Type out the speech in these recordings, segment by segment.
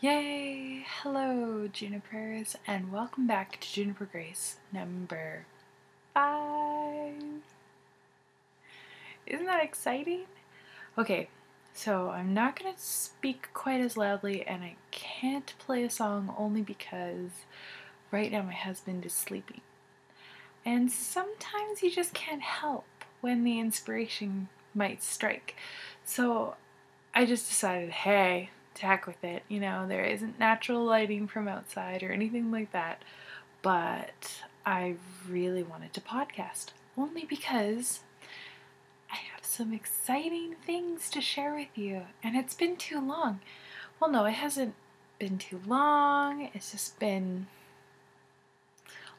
Yay! Hello, Junipers, and welcome back to Juniper Grace number 5. Isn't that exciting? Okay, so I'm not going to speak quite as loudly, and I can't play a song only because right now my husband is sleeping. And sometimes you just can't help when the inspiration might strike. So I just decided, hey, to heck with it. You know, there isn't natural lighting from outside or anything like that, but I really wanted to podcast only because I have some exciting things to share with you, and it's been too long. Well, no, it hasn't been too long. It's just been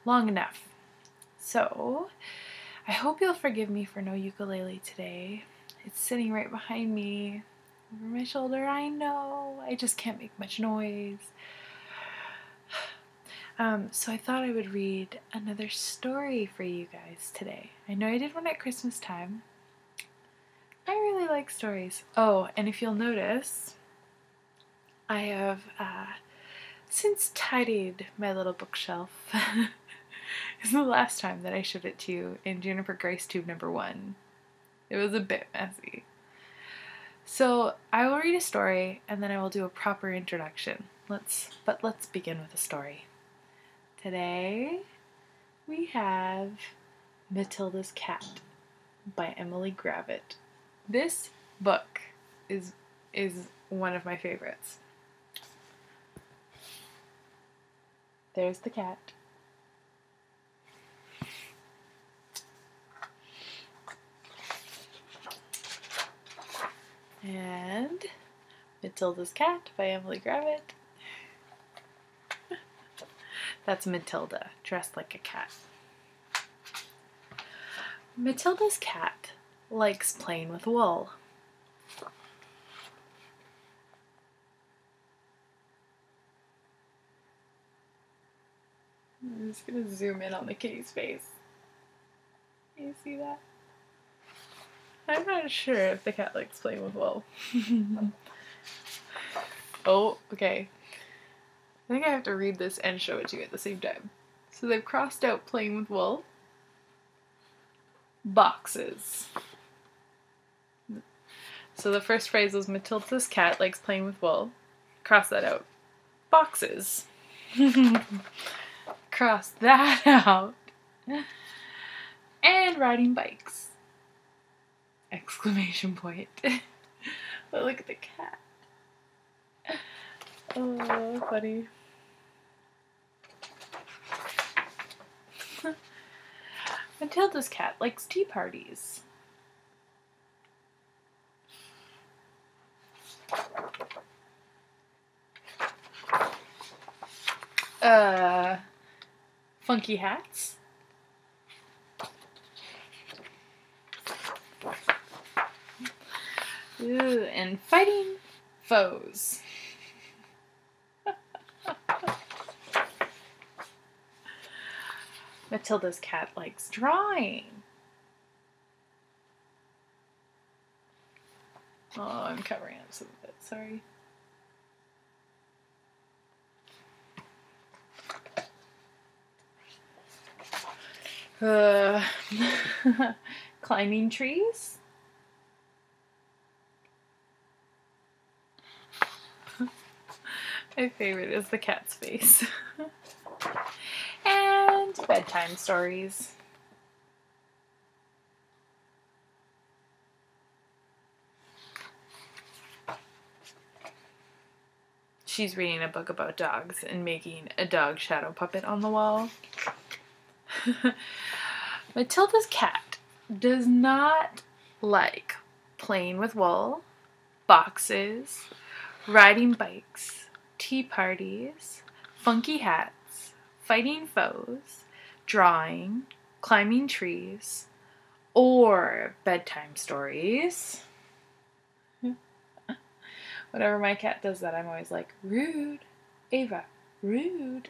long enough. So I hope you'll forgive me for no ukulele today. It's sitting right behind me over my shoulder. I know, I just can't make much noise. So I thought I would read another story for you guys today. I know I did one at Christmas time. I really like stories. Oh, and if you'll notice, I have since tidied my little bookshelf. This is the last time that I showed it to you in JuniperGraceTube number 1. It was a bit messy. So I will read a story and then I will do a proper introduction. Let's begin with a story. Today we have Matilda's Cat by Emily Gravett. This book is one of my favorites. There's the cat. And Matilda's Cat by Emily Gravett. That's Matilda, dressed like a cat. Matilda's cat likes playing with wool. I'm just going to zoom in on the kitty's face. Can you see that? I'm not sure if the cat likes playing with wool. Oh, okay. I think I have to read this and show it to you at the same time. So they've crossed out playing with wool. Boxes. So the first phrase was Matilda's cat likes playing with wool. Cross that out. Boxes. Cross that out. And riding bikes. Exclamation point. But look at the cat. Oh, funny. Matilda's cat likes tea parties. Funky hats. Ooh, and fighting foes. Matilda's cat likes drawing. Oh, I'm covering up some of it, sorry. Climbing trees. My favorite is the cat's face. And bedtime stories. She's reading a book about dogs and making a dog shadow puppet on the wall. Matilda's cat does not like playing with wool, boxes, riding bikes, tea parties, funky hats, fighting foes, drawing, climbing trees, or bedtime stories. Whenever my cat does that, I'm always like, rude, Ava, rude.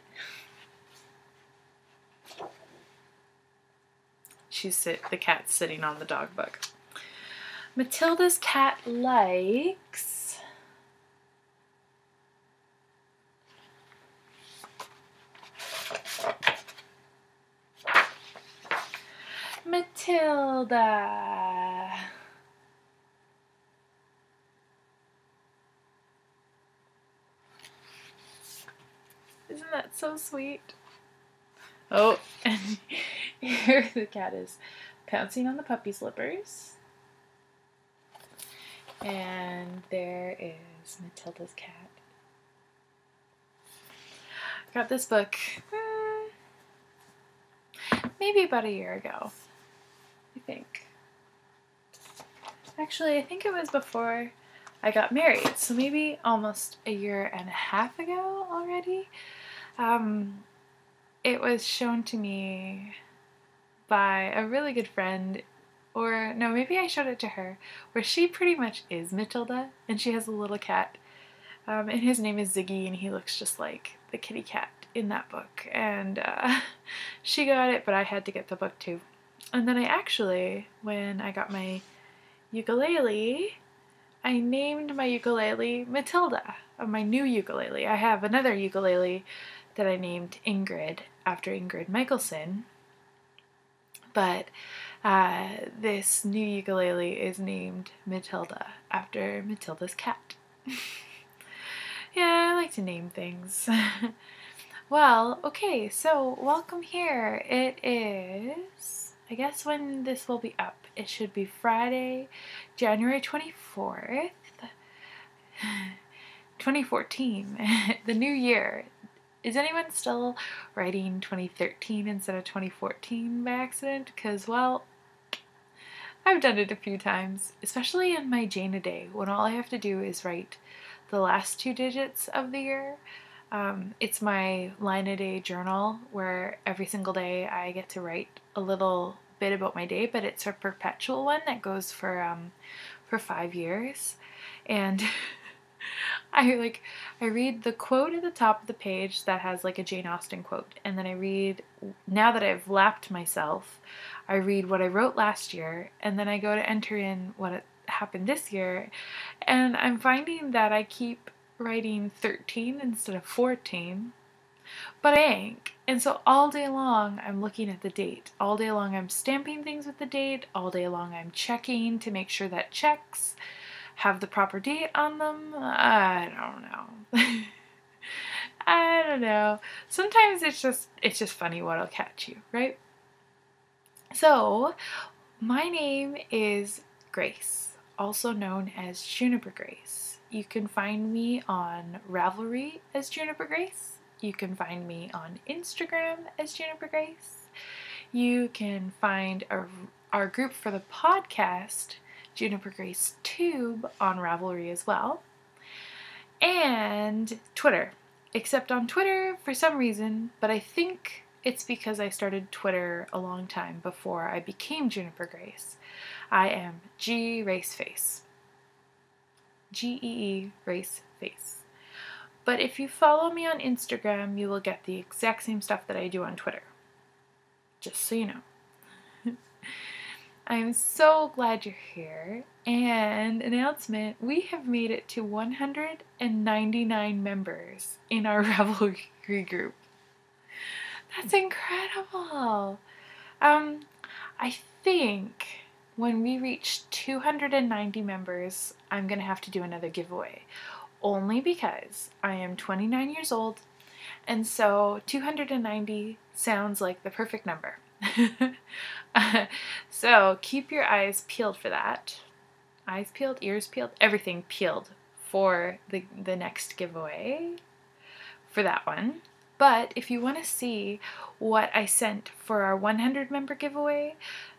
The cat's sitting on the dog book. Matilda's cat likes Matilda. Isn't that so sweet? Oh, and here the cat is pouncing on the puppy slippers. And there is Matilda's cat. I got this book maybe about a year ago, I think. Actually, I think it was before I got married, so maybe almost a year and a half ago already. It was shown to me by a really good friend, or no, maybe I showed it to her, where she pretty much is Matilda, and she has a little cat, and his name is Ziggy, and he looks just like the kitty cat in that book, and she got it, but I had to get the book too. And then I actually, when I got my ukulele, I named my ukulele Matilda, my new ukulele. I have another ukulele that I named Ingrid after Ingrid Michaelson, but this new ukulele is named Matilda after Matilda's cat. Yeah, I like to name things. Well, okay, so welcome here. It is, I guess when this will be up, it should be Friday, January 24th, 2014, the new year. Is anyone still writing 2013 instead of 2014 by accident? Because, well, I've done it a few times, especially in my Jane a Day, when all I have to do is write the last 2 digits of the year. It's my line a day journal where every single day I get to write a little bit about my day, but it's a perpetual one that goes for 5 years. And I read the quote at the top of the page that has like a Jane Austen quote, and then I read, now that I've lapped myself, I read what I wrote last year, and then I go to enter in what happened this year, and I'm finding that I keep writing 13 instead of 14, but I ink. And so all day long I'm looking at the date. All day long I'm stamping things with the date. All day long I'm checking to make sure that checks have the proper date on them. I don't know. I don't know. Sometimes it's just funny what'll catch you, right? So, my name is Grace, also known as Juniper Grace. You can find me on Ravelry as Juniper Grace. You can find me on Instagram as Juniper Grace. You can find our group for the podcast, JuniperGraceTube, on Ravelry as well. And Twitter. Except on Twitter, for some reason, but I think it's because I started Twitter a long time before I became Juniper Grace. I am G Raceface. G-E-E Raceface. But if you follow me on Instagram, you will get the exact same stuff that I do on Twitter. Just so you know. I'm so glad you're here. And announcement, we have made it to 199 members in our Ravelry group. That's incredible. I think when we reach 290 members, I'm going to have to do another giveaway. Only because I am 29 years old, and so 290 sounds like the perfect number. So keep your eyes peeled for that. Eyes peeled, ears peeled, everything peeled for the next giveaway for that one. But if you want to see what I sent for our 100 member giveaway,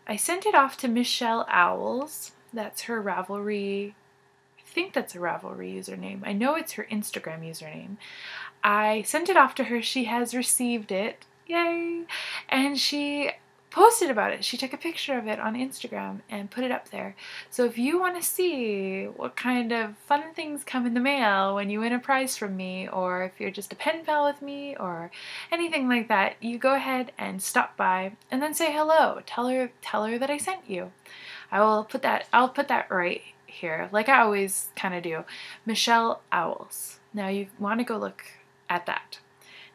I sent it off to Michelle Owls. That's her Ravelry. I think that's a Ravelry username. I know it's her Instagram username. I sent it off to her. She has received it. Yay! And she posted about it. She took a picture of it on Instagram and put it up there. So if you want to see what kind of fun things come in the mail when you win a prize from me, or if you're just a pen pal with me or anything like that, you go ahead and stop by and then say hello. Tell her that I sent you. I'll put that right here, like I always kind of do. Michelle Owls. Now you want to go look at that.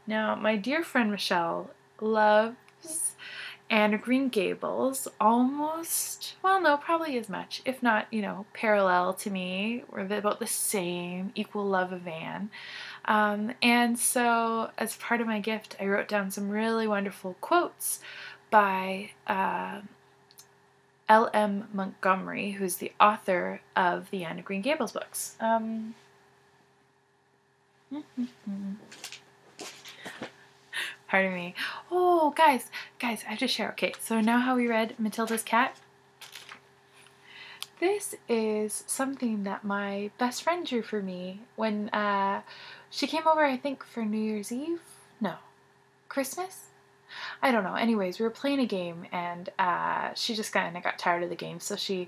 Now my dear friend Michelle loves Anne of Green Gables, almost, well, no, probably as much, if not, you know, parallel to me. We're about the same, equal love of Anne. And so as part of my gift, I wrote down some really wonderful quotes by L.M. Montgomery, who's the author of the Anne of Green Gables books. Pardon me. Oh, guys, I have to share. Okay, so now how we read Matilda's Cat. This is something that my best friend drew for me when she came over, I think, for New Year's Eve? No. Christmas? I don't know. Anyways, we were playing a game, and she just kind of got tired of the game, so she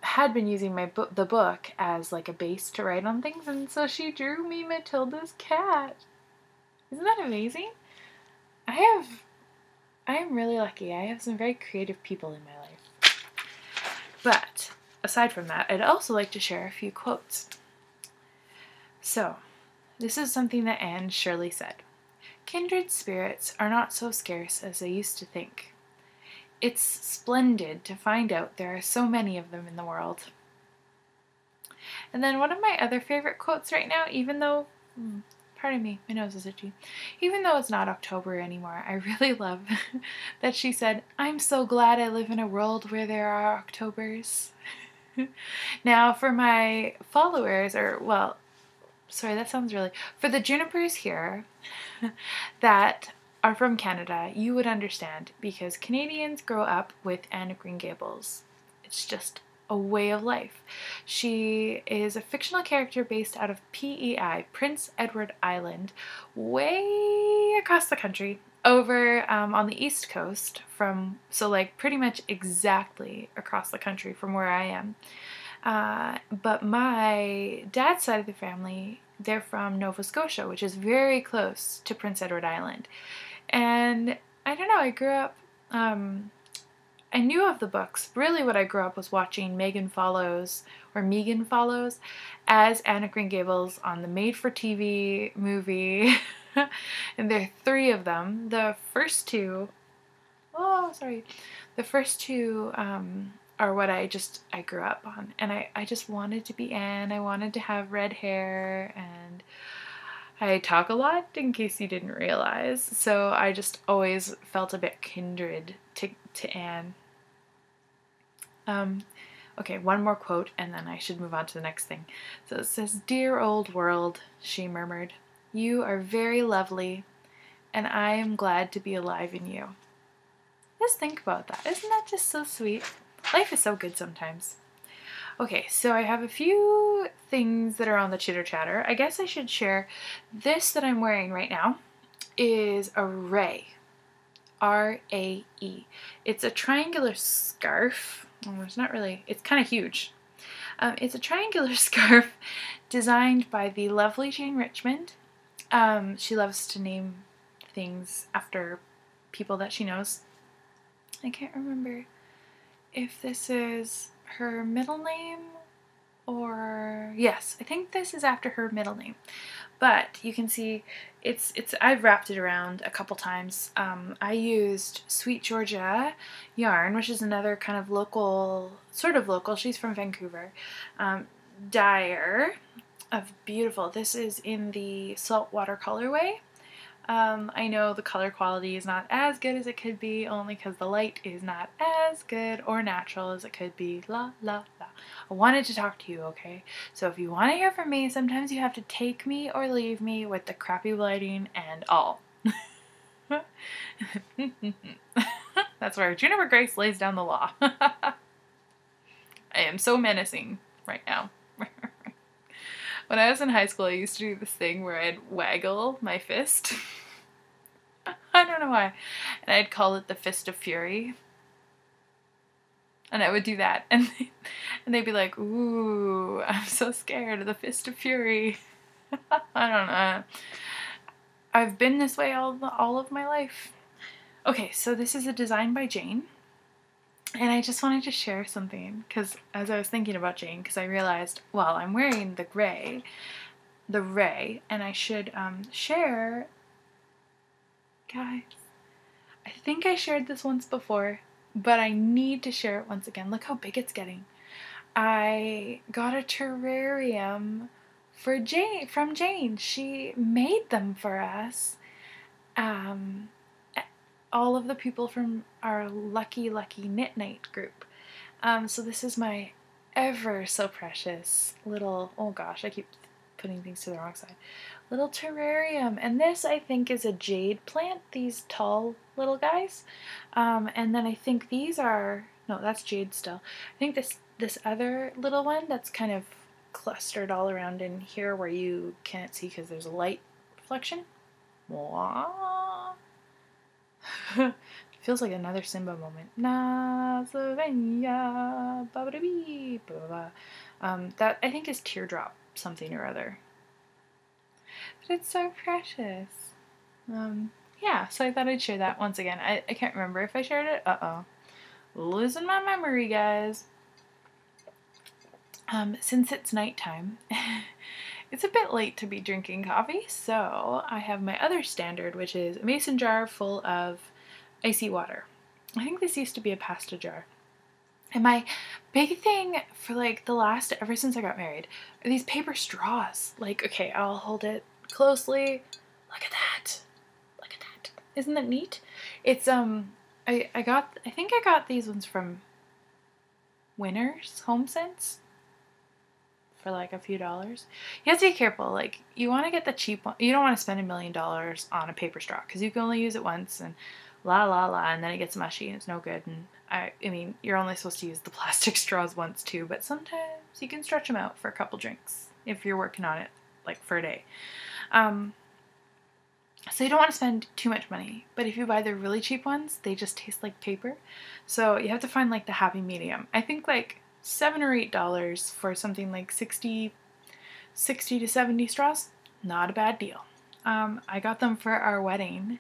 had been using the book as like a base to write on things, and so she drew me Matilda's cat. Isn't that amazing? I am really lucky. I have some very creative people in my life. But aside from that, I'd also like to share a few quotes. So, this is something that Anne Shirley said. Kindred spirits are not so scarce as I used to think. It's splendid to find out there are so many of them in the world. And then one of my other favorite quotes right now, even though, pardon me, my nose is itchy, even though it's not October anymore, I really love that she said, I'm so glad I live in a world where there are Octobers. Now for my followers, or well, sorry, that sounds really, for the Junipers here that are from Canada, you would understand because Canadians grow up with Anne of Green Gables. It's just a way of life. She is a fictional character based out of PEI, Prince Edward Island, way across the country, over on the East Coast, so like pretty much exactly across the country from where I am. But my dad's side of the family, they're from Nova Scotia, which is very close to Prince Edward Island. And I don't know, I grew up, I knew of the books. Really what I grew up was watching Megan Follows as Anne of Green Gables on the made-for-TV movie. And there are 3 of them. The first two are what I grew up on. And I just wanted to be Anne. I wanted to have red hair, and I talk a lot in case you didn't realize. So I just always felt a bit kindred to Anne. Okay, one more quote and then I should move on to the next thing. So it says, Dear old world, she murmured, you are very lovely, and I am glad to be alive in you. Just think about that. Isn't that just so sweet? Life is so good sometimes. Okay, so I have a few things that are on the chitter chatter. I guess I should share this that I'm wearing right now is a Ray. R-A-E. It's a triangular scarf. Well, it's not really, it's kind of huge. It's a triangular scarf designed by the lovely Jane Richmond. She loves to name things after people that she knows. I can't remember if this is her middle name or, yes, I think this is after her middle name. But you can see I've wrapped it around a couple times. I used Sweet Georgia yarn, which is another kind of local, she's from Vancouver, dyer of beautiful. This is in the Saltwater colorway. I know the color quality is not as good as it could be, only because the light is not as good or natural as it could be. La, la, la. I wanted to talk to you, okay? So if you want to hear from me, sometimes you have to take me or leave me with the crappy lighting and all. That's where Juniper Grace lays down the law. I am so menacing right now. When I was in high school, I used to do this thing where I'd waggle my fist. I don't know why. And I'd call it the Fist of Fury. And I would do that. And they'd be like, ooh, I'm so scared of the Fist of Fury. I don't know. I've been this way all of my life. Okay, so this is a design by Jane. And I just wanted to share something, because as I was thinking about Jane, because I realized, well, I'm wearing the Ray, and I should share, guys, I think I shared this once before, but I need to share it once again. Look how big it's getting. I got a terrarium for from Jane. She made them for us. All of the people from our lucky knit night group. So this is my ever so precious little, oh gosh, I keep putting things to the wrong side, little terrarium. And this, I think, is a jade plant, these tall little guys. And then I think these are, no, that's jade still. I think this other little one that's kind of clustered all around in here where you can't see because there's a light reflection. Feels like another Simba moment. That I think is Teardrop something or other. But it's so precious. Yeah, so I thought I'd share that once again. I can't remember if I shared it. Losing my memory, guys. Since it's nighttime, it's a bit late to be drinking coffee, so I have my other standard, which is a mason jar full of icy water. I think this used to be a pasta jar. And my big thing for like ever since I got married, are these paper straws. Like, okay, I'll hold it closely. Look at that. Look at that. Isn't that neat? It's, I think I got these ones from Winners Home Sense for like a few dollars. You have to be careful. Like, you want to get the cheap one. You don't want to spend $1 million on a paper straw because you can only use it once and and then it gets mushy and it's no good. And I mean, you're only supposed to use the plastic straws once too, but sometimes you can stretch them out for a couple drinks if you're working on it like for a day. So you don't want to spend too much money, but if you buy the really cheap ones, they just taste like paper. So you have to find like the happy medium. I think like $7 or $8 for something like 60 to 70 straws, not a bad deal. I got them for our wedding.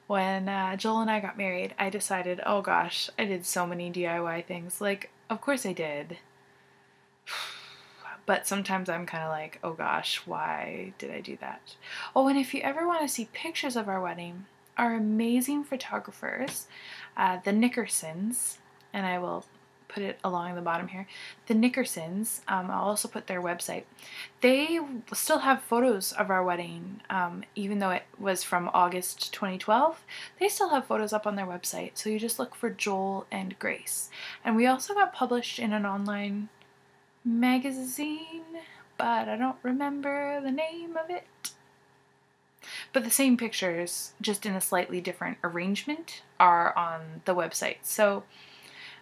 When Joel and I got married, I decided, oh gosh, I did so many DIY things. Like, of course I did. But sometimes I'm kind of like, oh gosh, why did I do that? Oh, and if you ever want to see pictures of our wedding, our amazing photographers, the Nickersons, and I will put it along the bottom here, the Nickersons, I'll also put their website. They still have photos of our wedding, even though it was from August 2012. They still have photos up on their website, so you just look for Joel and Grace. And we also got published in an online magazine, but I don't remember the name of it. But the same pictures, just in a slightly different arrangement, are on the website. So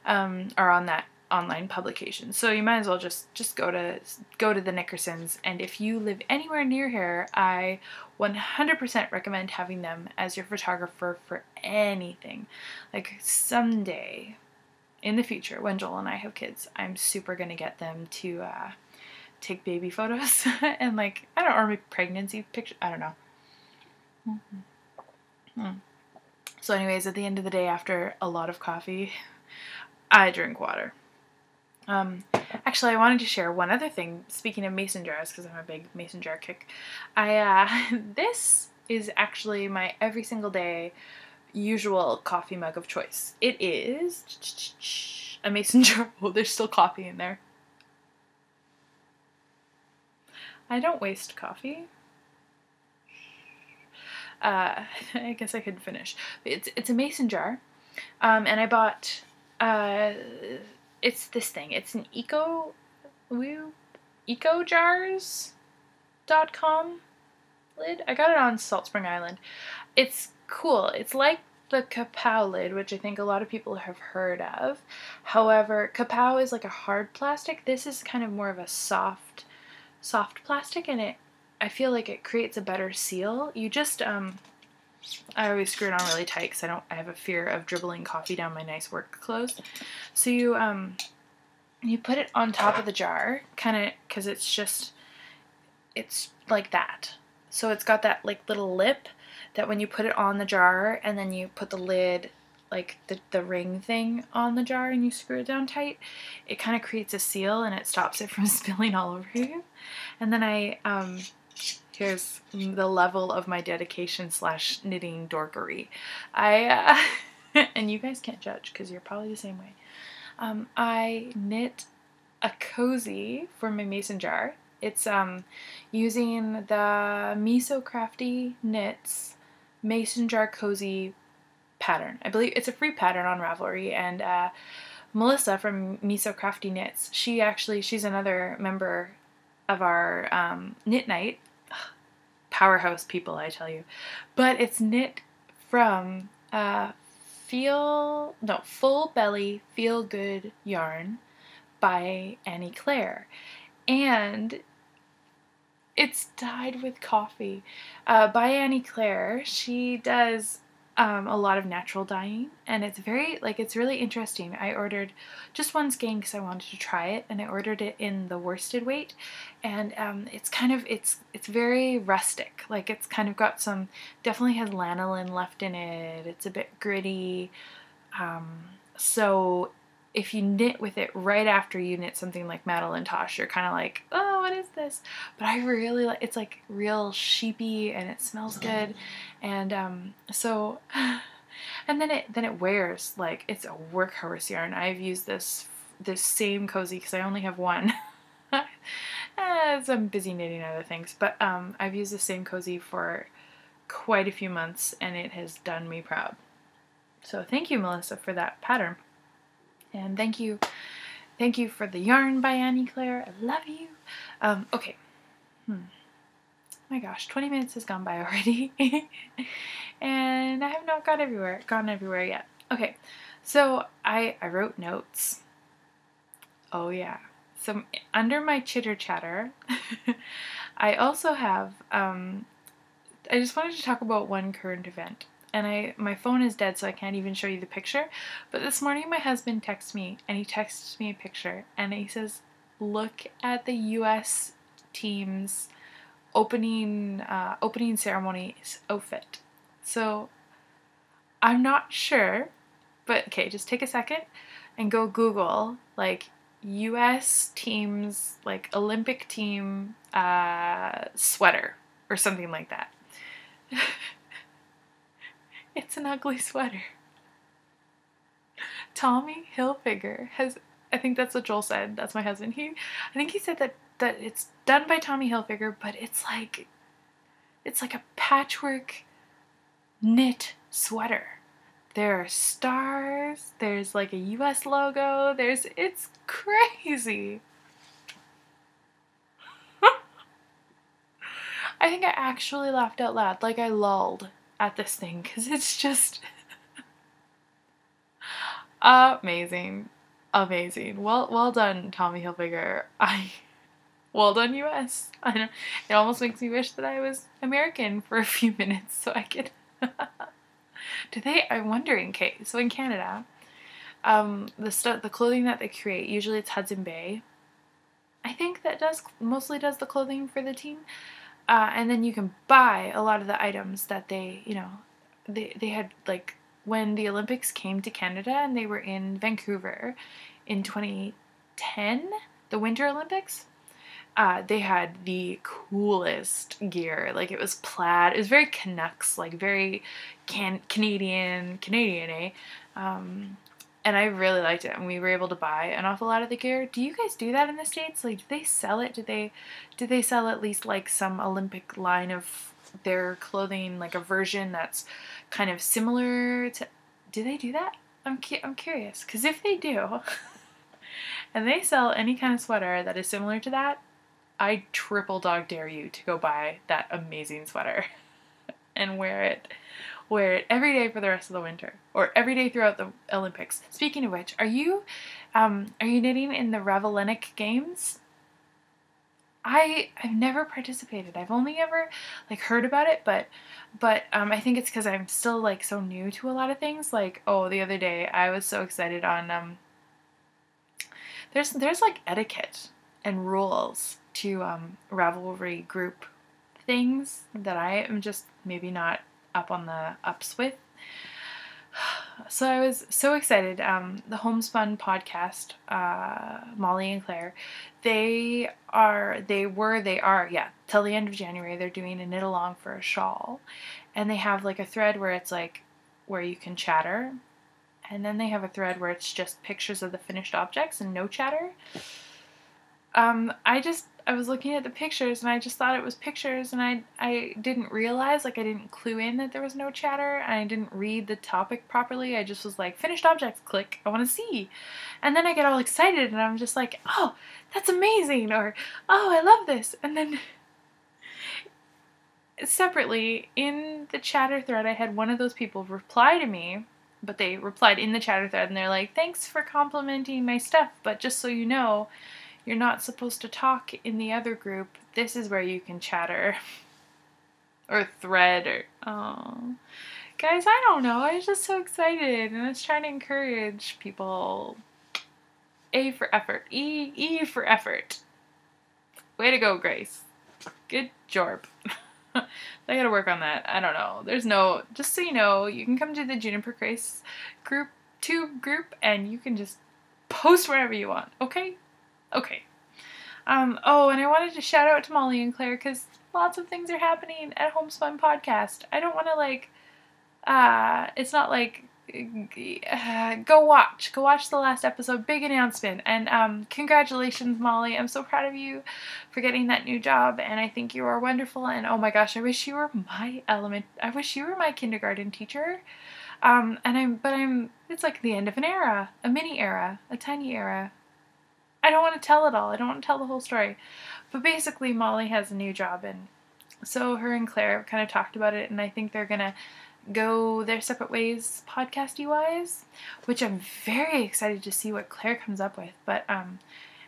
are on that online publication. So you might as well just go to the Nickersons, and if you live anywhere near here, I 100% recommend having them as your photographer for anything. Like someday in the future when Joel and I have kids, I'm super gonna get them to take baby photos and like, I don't know, or maybe pregnancy pictures, I don't know. So anyways, at the end of the day, after a lot of coffee, I drink water. Actually, I wanted to share one other thing, speaking of mason jars, because I'm a big mason jar kick. This is actually my every single day usual coffee mug of choice. It is a mason jar. Oh, there's still coffee in there. I don't waste coffee. I guess I could finish. It's a mason jar, and I bought, it's this thing. It's an ecojars.com lid. I got it on Salt Spring Island. It's cool. It's like the Kapow lid, which I think a lot of people have heard of. However, Kapow is like a hard plastic. This is kind of more of a soft plastic, and I feel like it creates a better seal. You just, I always screw it on really tight because I have a fear of dribbling coffee down my nice work clothes. So you put it on top of the jar, kind of, because it's like that. So it's got that like little lip that when you put it on the jar and then you put the lid, like the ring thing on the jar, and you screw it down tight, it kind of creates a seal and it stops it from spilling all over you. And then I Here's the level of my dedication / knitting dorkery. And you guys can't judge because you're probably the same way. I knit a cozy for my mason jar. It's using the Miso Crafty Knits mason jar cozy pattern. I believe it's a free pattern on Ravelry, and Melissa from Miso Crafty Knits, she's another member of our knit night. Powerhouse people, I tell you. But it's knit from Full Belly Feel Good yarn by Annie Claire, and it's dyed with coffee by Annie Claire. She does a lot of natural dyeing, and it's it's really interesting. I ordered just one skein because I wanted to try it, and I ordered it in the worsted weight, and it's very rustic. Like, it's kind of got definitely has lanolin left in it. It's a bit gritty. So if you knit with it right after you knit something like Madeline Tosh, you're kind of like, oh, what is this? But I really like, it's like real sheepy, and it smells good, and and then it wears like it's a workhorse yarn. I've used this same cozy because I only have one. I'm busy knitting other things, but I've used the same cozy for quite a few months, and it has done me proud. So thank you, Melissa, for that pattern. And thank you for the yarn by Annie Claire. I love you. Okay. My gosh, 20 minutes has gone by already. And I have not gone everywhere yet. Okay, so I wrote notes. Oh yeah. So under my chitter chatter, I also have, I just wanted to talk about one current event. And my phone is dead, so I can't even show you the picture. But this morning my husband texted me, and he texted me a picture, and he says, look at the U.S. team's opening ceremony outfit. So I'm not sure, but okay, just take a second and go Google like U.S. team's like Olympic team sweater or something like that. It's an ugly sweater. Tommy Hilfiger has, I think that's what Joel said, that's my husband. I think he said that it's done by Tommy Hilfiger, but it's like a patchwork knit sweater. There are stars, there's like a US logo, it's crazy. I think I actually laughed out loud, like I lulled at this thing, because it's just amazing. Well done, Tommy Hilfiger. Well done, US. I know, it almost makes me wish that I was American for a few minutes so I could I'm wondering, okay, so in Canada, the clothing that they create, usually it's Hudson Bay, I think, that mostly does the clothing for the team. And then you can buy a lot of the items that they had, like, when the Olympics came to Canada and they were in Vancouver in 2010, the Winter Olympics, they had the coolest gear. Like, it was plaid. It was very Canucks, like very Canadian, eh? And I really liked it, and we were able to buy an awful lot of the gear. Do you guys do that in the States? Like, do they sell it? Do they sell at least like some Olympic line of their clothing, like a version that's kind of similar to? Do they do that? I'm curious, because if they do, and they sell any kind of sweater that is similar to that, I triple dog dare you to go buy that amazing sweater and wear it every day for the rest of the winter, or every day throughout the Olympics. Speaking of which, are you knitting in the Ravelinic Games? I've never participated. I've only ever like heard about it, but I think it's because I'm still like so new to a lot of things. Like, oh, the other day I was so excited on there's like etiquette and rules to Ravelry group things that I am just maybe not up on the ups with. So I was so excited. The Homespun podcast, Molly and Claire, they are, yeah, till the end of January, they're doing a knit along for a shawl. And they have like a thread where it's like, where you can chatter. And then they have a thread where it's just pictures of the finished objects and no chatter. I was looking at the pictures and I just thought it was pictures, and I didn't realize, like I didn't clue in that there was no chatter, and I didn't read the topic properly. I just was like, finished objects, click, I want to see. And then I get all excited and I'm just like, oh, that's amazing, or oh, I love this. And then separately in the chatter thread, I had one of those people reply to me, but they replied in the chatter thread and they're like, thanks for complimenting my stuff, but just so you know, you're not supposed to talk in the other group. This is where you can chatter. Or thread, or, oh. Guys, I don't know. I was just so excited, and I was trying to encourage people. A for effort. E for effort. Way to go, Grace. Good job. I gotta work on that. I don't know. There's no, just so you know, you can come to the Juniper Grace tube group, and you can just post wherever you want, okay? Okay. Oh, and I wanted to shout out to Molly and Claire, because lots of things are happening at Homespun Podcast. I don't want to, like, it's not like, go watch the last episode, big announcement, and, congratulations, Molly, I'm so proud of you for getting that new job, and I think you are wonderful, and oh my gosh, I wish you were my kindergarten teacher, it's like the end of an era, a mini era, a tiny era. I don't want to tell it all. I don't want to tell the whole story. But basically, Molly has a new job, and so her and Claire kind of talked about it, and I think they're going to go their separate ways podcasty-wise, which I'm very excited to see what Claire comes up with. But,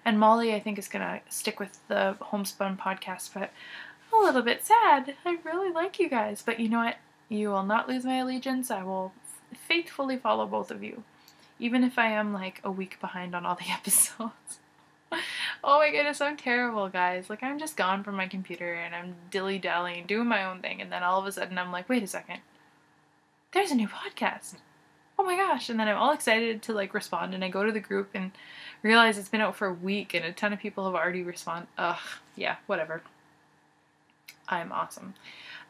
and Molly, I think, is going to stick with the Homespun podcast, but I'm a little bit sad. I really like you guys. But you know what? You will not lose my allegiance. I will faithfully follow both of you, even if I am, like, a week behind on all the episodes. Oh my goodness, I'm terrible, guys. Like, I'm just gone from my computer and I'm dilly-dallying, doing my own thing, and then all of a sudden I'm like, wait a second. There's a new podcast. Oh my gosh. And then I'm all excited to, like, respond, and I go to the group and realize it's been out for a week and a ton of people have already responded. Ugh, yeah, whatever. I'm awesome.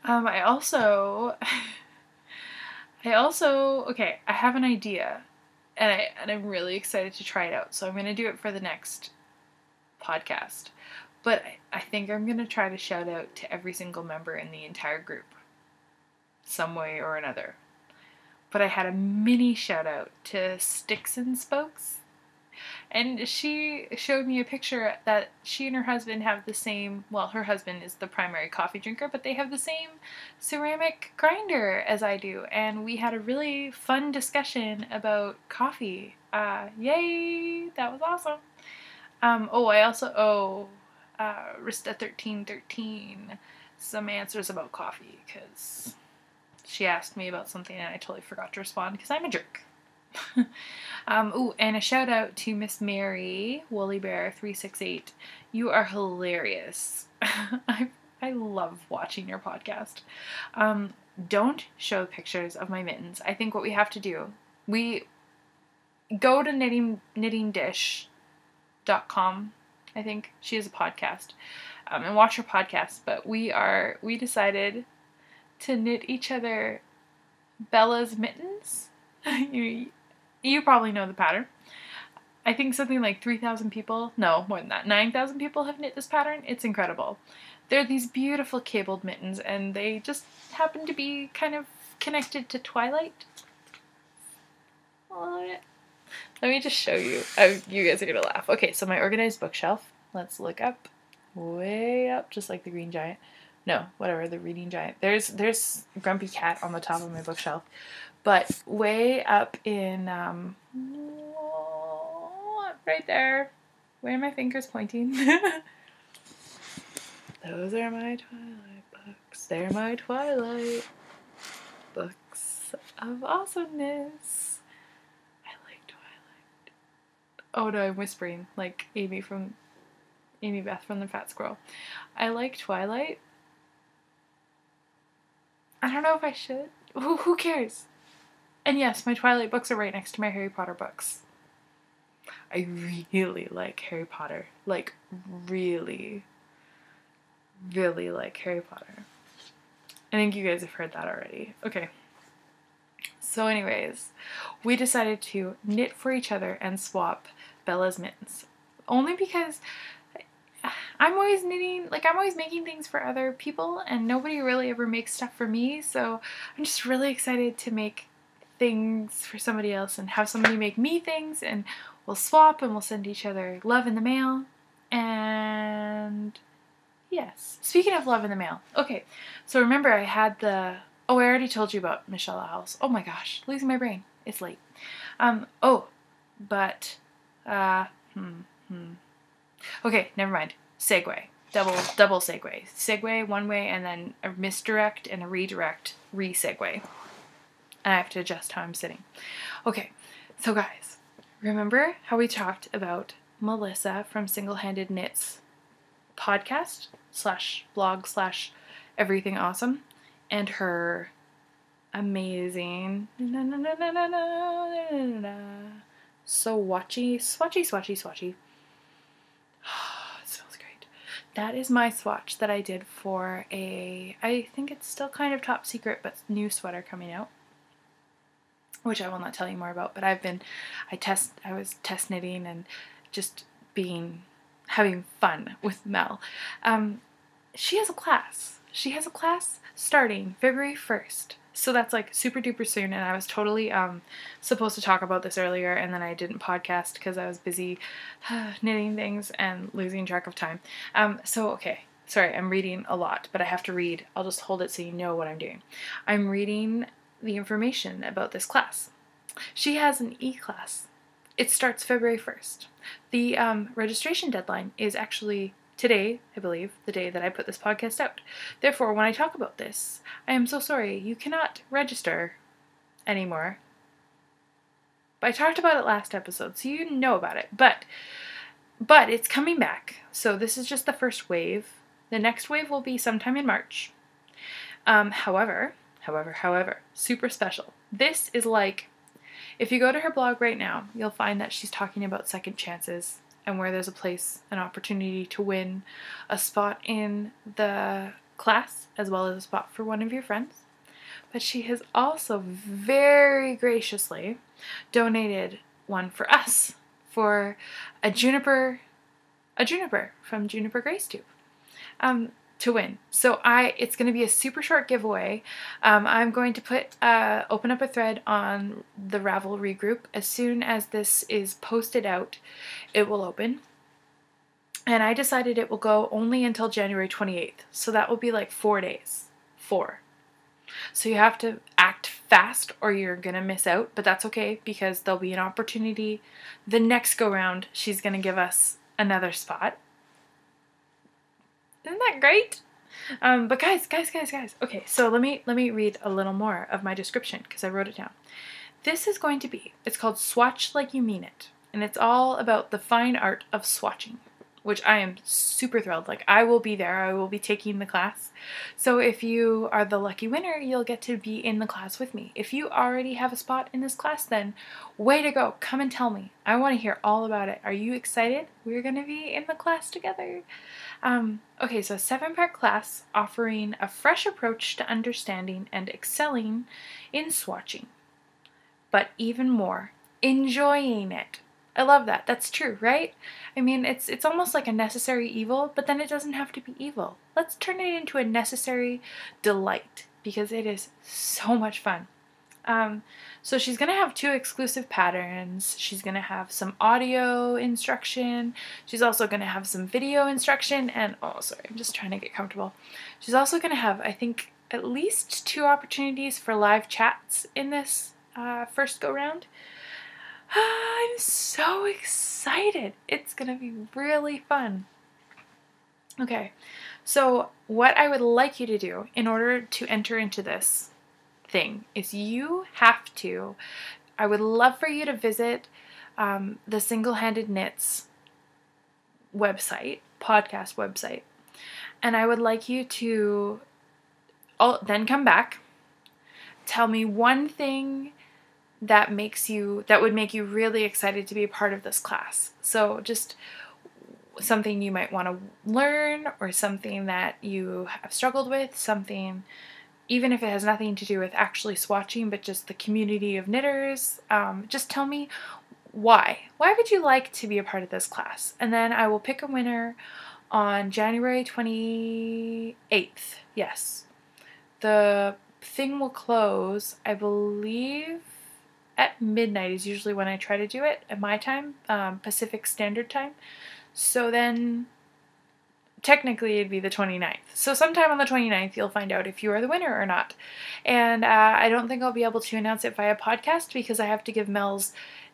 I also, okay, I have an idea, and I'm really excited to try it out, so I'm going to do it for the next podcast. But I think I'm going to try to shout out to every single member in the entire group, some way or another. But I had a mini shout out to Sticks and Spokes, and she showed me a picture that she and her husband have the same, well, her husband is the primary coffee drinker, but they have the same ceramic grinder as I do, and we had a really fun discussion about coffee. Yay! That was awesome. I also owe Rista1313 some answers about coffee, because she asked me about something and I totally forgot to respond because I'm a jerk. And a shout out to Miss Mary Woolly Bear 368. You are hilarious. I love watching your podcast. Don't show pictures of my mittens. I think what we have to do, we go to knittingdish.com. I think she has a podcast, and watch her podcast. But we decided to knit each other Bella's mittens. You probably know the pattern. I think something like 3,000 people, no, more than that, 9,000 people have knit this pattern. It's incredible. They're these beautiful cabled mittens, and they just happen to be kind of connected to Twilight. Let me just show you. You guys are going to laugh. Okay, so my organized bookshelf. Let's look up. Way up, just like the green giant. No, whatever, the reading giant. There's Grumpy Cat on the top of my bookshelf. But way up in, right there, where are my fingers pointing? Those are my Twilight books. They're my Twilight books of awesomeness. I like Twilight. Oh no, I'm whispering like Amy Beth from the Fat Squirrel. I like Twilight. I don't know if I should. Who cares? And yes, my Twilight books are right next to my Harry Potter books. I really like Harry Potter. Like, really, really like Harry Potter. I think you guys have heard that already. Okay. So anyways, we decided to knit for each other and swap Bella's mittens. Only because I'm always knitting, like I'm always making things for other people and nobody really ever makes stuff for me. So I'm just really excited to make things for somebody else and have somebody make me things, and we'll swap and we'll send each other love in the mail. And yes, speaking of love in the mail, okay, so remember I had the, oh, I already told you about Michelle Owls. Oh my gosh, losing my brain. It's late. Okay, never mind. Segue. Double segue. Segue one way and then a misdirect and a redirect, re-segue. And I have to adjust how I'm sitting. Okay, so guys, remember how we talked about Melissa from Single Handed Knits podcast / blog / everything awesome, and her amazing swatchy. It smells great. That is my swatch that I did for I think it's still kind of top secret, but new sweater coming out, which I will not tell you more about, but I was test knitting and just having fun with Mel. She has a class. She has a class starting February 1st. So that's like super duper soon, and I was totally supposed to talk about this earlier, and then I didn't podcast because I was busy knitting things and losing track of time. So okay, sorry, I'm reading a lot, but I have to read. I'll just hold it so you know what I'm doing. I'm reading the information about this class. She has an e-class. It starts February 1st. The registration deadline is actually today, I believe, the day that I put this podcast out. Therefore, when I talk about this, I am so sorry, you cannot register anymore. But I talked about it last episode, so you know about it. But it's coming back. So this is just the first wave. The next wave will be sometime in March. However, super special. This is like, if you go to her blog right now, you'll find that she's talking about second chances and where there's a place, an opportunity to win a spot in the class as well as a spot for one of your friends. But she has also very graciously donated one for us, for a juniper from JuniperGraceTube. To win. So it's going to be a super short giveaway. I'm going to open up a thread on the Ravelry group. As soon as this is posted out, it will open. And I decided it will go only until January 28th. So that will be like 4 days. 4. So you have to act fast or you're going to miss out. But that's okay because there'll be an opportunity. The next go round, she's going to give us another spot. Isn't that great? But guys. Okay, so let me read a little more of my description because I wrote it down. This is going to be, it's called Swatch Like You Mean It. And it's all about the fine art of swatching, which I am super thrilled. Like, I will be there. I will be taking the class. So if you are the lucky winner, you'll get to be in the class with me. If you already have a spot in this class, then way to go. Come and tell me. I want to hear all about it. Are you excited? We're going to be in the class together. Okay, so a 7-part class offering a fresh approach to understanding and excelling in swatching. But even more, enjoying it. I love that. That's true, right? I mean, it's almost like a necessary evil, but then it doesn't have to be evil. Let's turn it into a necessary delight because it is so much fun. So she's going to have 2 exclusive patterns. She's going to have some audio instruction. She's also going to have some video instruction. And, oh, sorry, I'm just trying to get comfortable. She's also going to have, I think, at least 2 opportunities for live chats in this first go-round. I'm so excited. It's going to be really fun. Okay, so what I would like you to do in order to enter into this thing is I would love for you to visit the Single Handed Knits website, podcast website, and I would like you to then come back, tell me one thing that would make you really excited to be a part of this class. So just something you might want to learn, or something that you have struggled with, something, even if it has nothing to do with actually swatching, but just the community of knitters. Just tell me why. Why would you like to be a part of this class? And then I will pick a winner on January 28th. Yes. The thing will close, I believe, at midnight is usually when I try to do it at my time, Pacific Standard Time. So then technically it'd be the 29th. So sometime on the 29th you'll find out if you are the winner or not. And I don't think I'll be able to announce it via podcast because I have to give Mel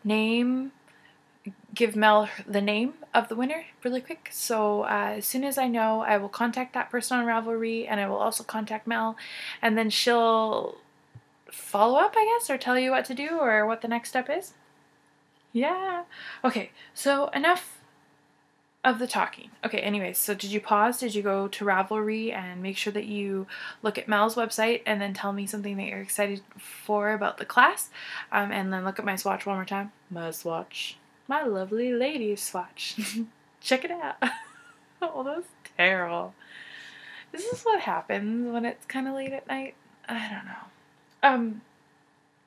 the name of the winner really quick. So as soon as I know, I will contact that person on Ravelry, and I will also contact Mel, and then she'll follow up, I guess, or tell you what to do or what the next step is. Yeah. Okay, so enough of the talking. Okay, anyways, so did you pause? Did you go to Ravelry and make sure that you look at Mel's website and then tell me something that you're excited for about the class? And then look at my swatch one more time. My swatch. My lovely lady swatch. Check it out. Oh, that's terrible. This is what happens when it's kind of late at night. I don't know.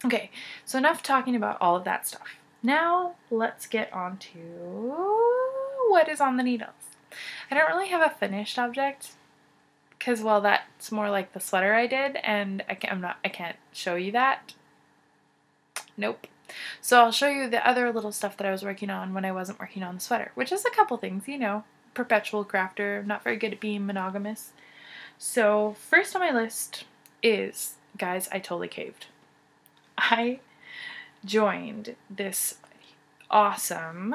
Okay, so enough talking about all of that stuff. Now let's get on to what is on the needles. I don't really have a finished object because, well, that's more like the sweater I did, and I can't show you that. Nope. So I'll show you the other little stuff that I was working on when I wasn't working on the sweater, which is a couple things, you know, perpetual crafter, not very good at being monogamous. So first on my list is, guys, I totally caved. I joined this awesome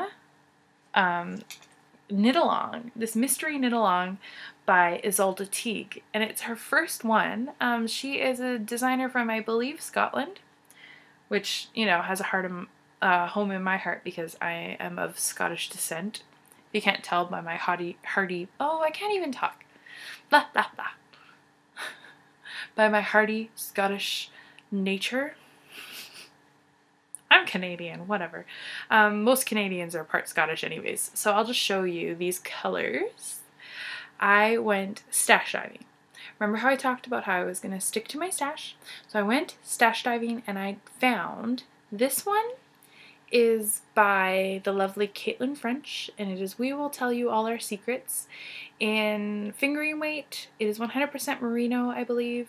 knit-along, this mystery knit-along by Isolde Teague, and it's her first one. She is a designer from, I believe, Scotland, which, you know, has a home in my heart because I am of Scottish descent. You can't tell by my hearty, oh, I can't even talk. Blah, blah, blah. By my hearty Scottish nature. I'm Canadian, whatever. Most Canadians are part Scottish anyways, so I'll just show you these colors. I went stash diving. Remember how I talked about how I was going to stick to my stash? So I went stash diving and I found this one is by the lovely Caitlin French, and it is We Will Tell You All Our Secrets. In fingering weight, it is 100% merino, I believe,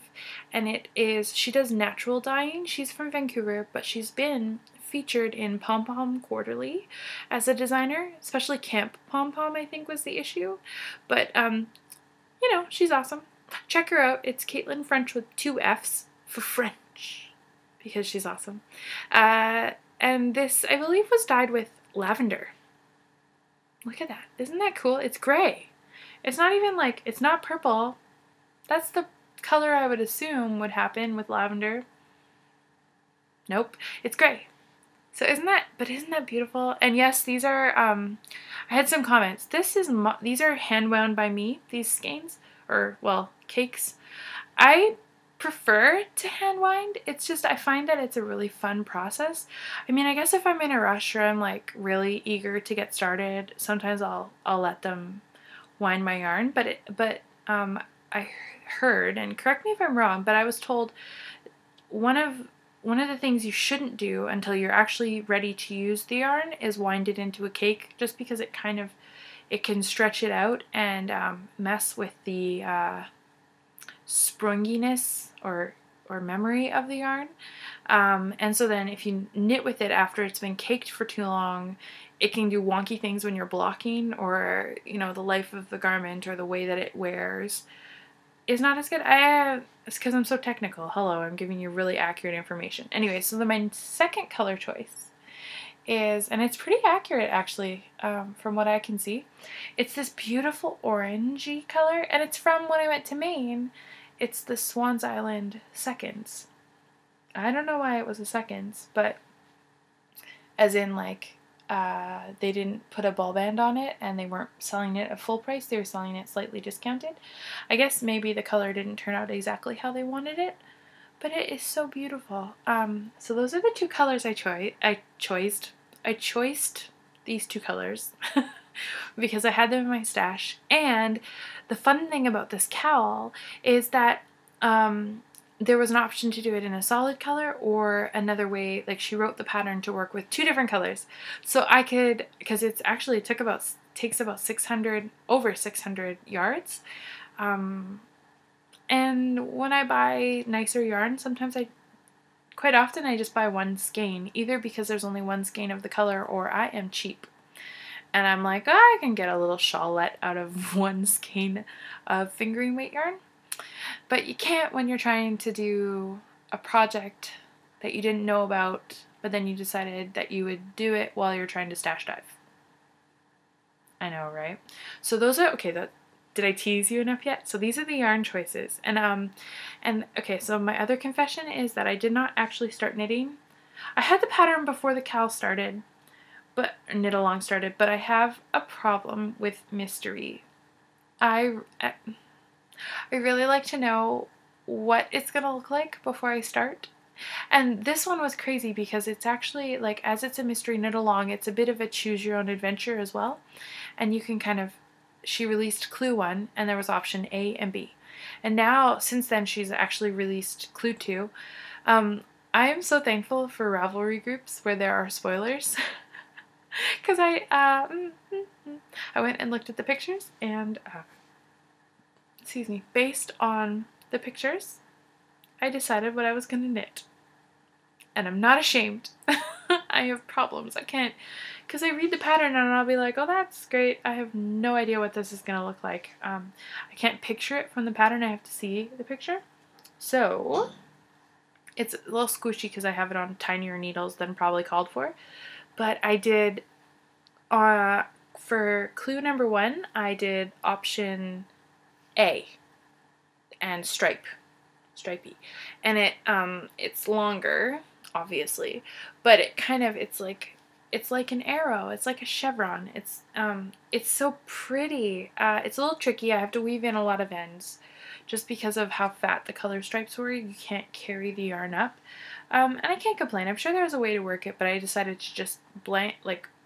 and she does natural dyeing. She's from Vancouver, but she's been featured in Pom Pom Quarterly as a designer, especially Camp Pom Pom, I think was the issue. But, you know, she's awesome. Check her out. It's Caitlin French with 2 F's for French, because she's awesome. And this, I believe, was dyed with lavender. Look at that. Isn't that cool? It's gray. It's not even like, it's not purple. That's the color I would assume would happen with lavender. Nope. It's gray. So isn't that beautiful? And yes, these are, I had some comments. These are hand wound by me, these skeins, or, well, cakes. I prefer to hand wind. It's just, I find that it's a really fun process. I mean, I guess if I'm in a rush or I'm like really eager to get started, sometimes I'll let them wind my yarn. But I heard, and correct me if I'm wrong, but I was told one of the things you shouldn't do until you're actually ready to use the yarn is wind it into a cake, just because it can stretch it out and mess with the sprunginess or memory of the yarn. And so then if you knit with it after it's been caked for too long, it can do wonky things when you're blocking, or, you know, the life of the garment or the way that it wears is not as good. It's because I'm so technical. Hello, I'm giving you really accurate information. Anyway, so my second color choice is, and it's pretty accurate actually, from what I can see. It's this beautiful orangey color, and it's from when I went to Maine. It's the Swans Island Seconds. I don't know why it was a Seconds, but as in like, they didn't put a ball band on it and they weren't selling it at full price, they were selling it slightly discounted. I guess maybe the color didn't turn out exactly how they wanted it, but it is so beautiful. So those are the two colors I choiced these two colors because I had them in my stash. And the fun thing about this cowl is that there was an option to do it in a solid color or another way. Like, she wrote the pattern to work with two different colors, so I could, because it's actually takes about 600 yards. And when I buy nicer yarn, sometimes quite often I just buy one skein, either because there's only one skein of the color or I am cheap. And I'm like, oh, I can get a little shawlette out of one skein of fingering weight yarn. But you can't when you're trying to do a project that you didn't know about, but then you decided that you would do it while you're trying to stash dive. I know, right? So those are, okay, did I tease you enough yet? So these are the yarn choices. And okay, so my other confession is that I did not actually start knitting. I had the pattern before the cowl started, but knit along started, but I have a problem with mystery. I really like to know what it's gonna look like before I start. And this one was crazy because it's actually, like, as it's a mystery knit along, it's a bit of a choose your own adventure as well. And you can kind of, she released Clue 1 and there was option A and B. And now, since then, she's actually released Clue 2. I am so thankful for Ravelry groups where there are spoilers. Because I went and looked at the pictures and, excuse me, based on the pictures, I decided what I was going to knit. And I'm not ashamed. I have problems. I can't, because I read the pattern and I'll be like, oh, that's great. I have no idea what this is going to look like. I can't picture it from the pattern. I have to see the picture. So it's a little squishy because I have it on tinier needles than probably called for. But I did, for clue number 1, I did option A and stripey. And it's longer, obviously, but it kind of, it's like an arrow. It's like a chevron. It's so pretty. It's a little tricky. I have to weave in a lot of ends just because of how fat the color stripes were. You can't carry the yarn up. And I can't complain. I'm sure there's a way to work it, but I decided to just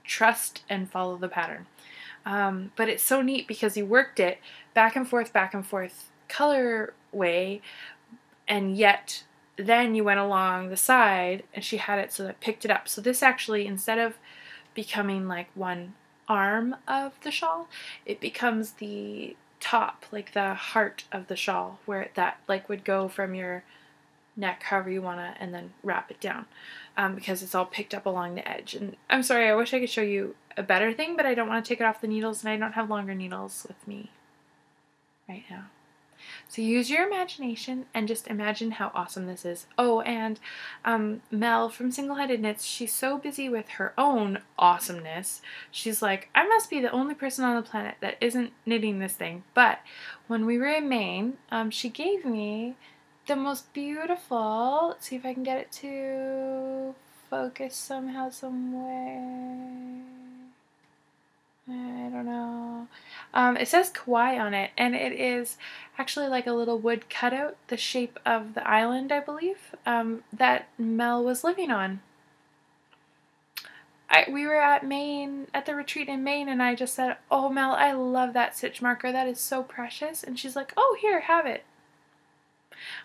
trust and follow the pattern. But it's so neat because you worked it back and forth, color way, and yet then you went along the side and she had it so that it picked it up. So this actually, instead of becoming like one arm of the shawl, it becomes the top, like the heart of the shawl, where that like would go from your neck, however you want to, and then wrap it down, because it's all picked up along the edge. And I'm sorry, I wish I could show you a better thing, but I don't want to take it off the needles, and I don't have longer needles with me right now. So use your imagination and just imagine how awesome this is. Oh, and Mel from Single Headed Knits, she's so busy with her own awesomeness. She's like, I must be the only person on the planet that isn't knitting this thing. But when we were in Maine, she gave me the most beautiful, let's see if I can get it to focus somehow, some way. I don't know. It says Kauai on it, and it is actually like a little wood cutout, the shape of the island, I believe, that Mel was living on. We were at Maine, at the retreat in Maine, and I just said, oh, Mel, I love that stitch marker. That is so precious. And she's like, oh, here, have it.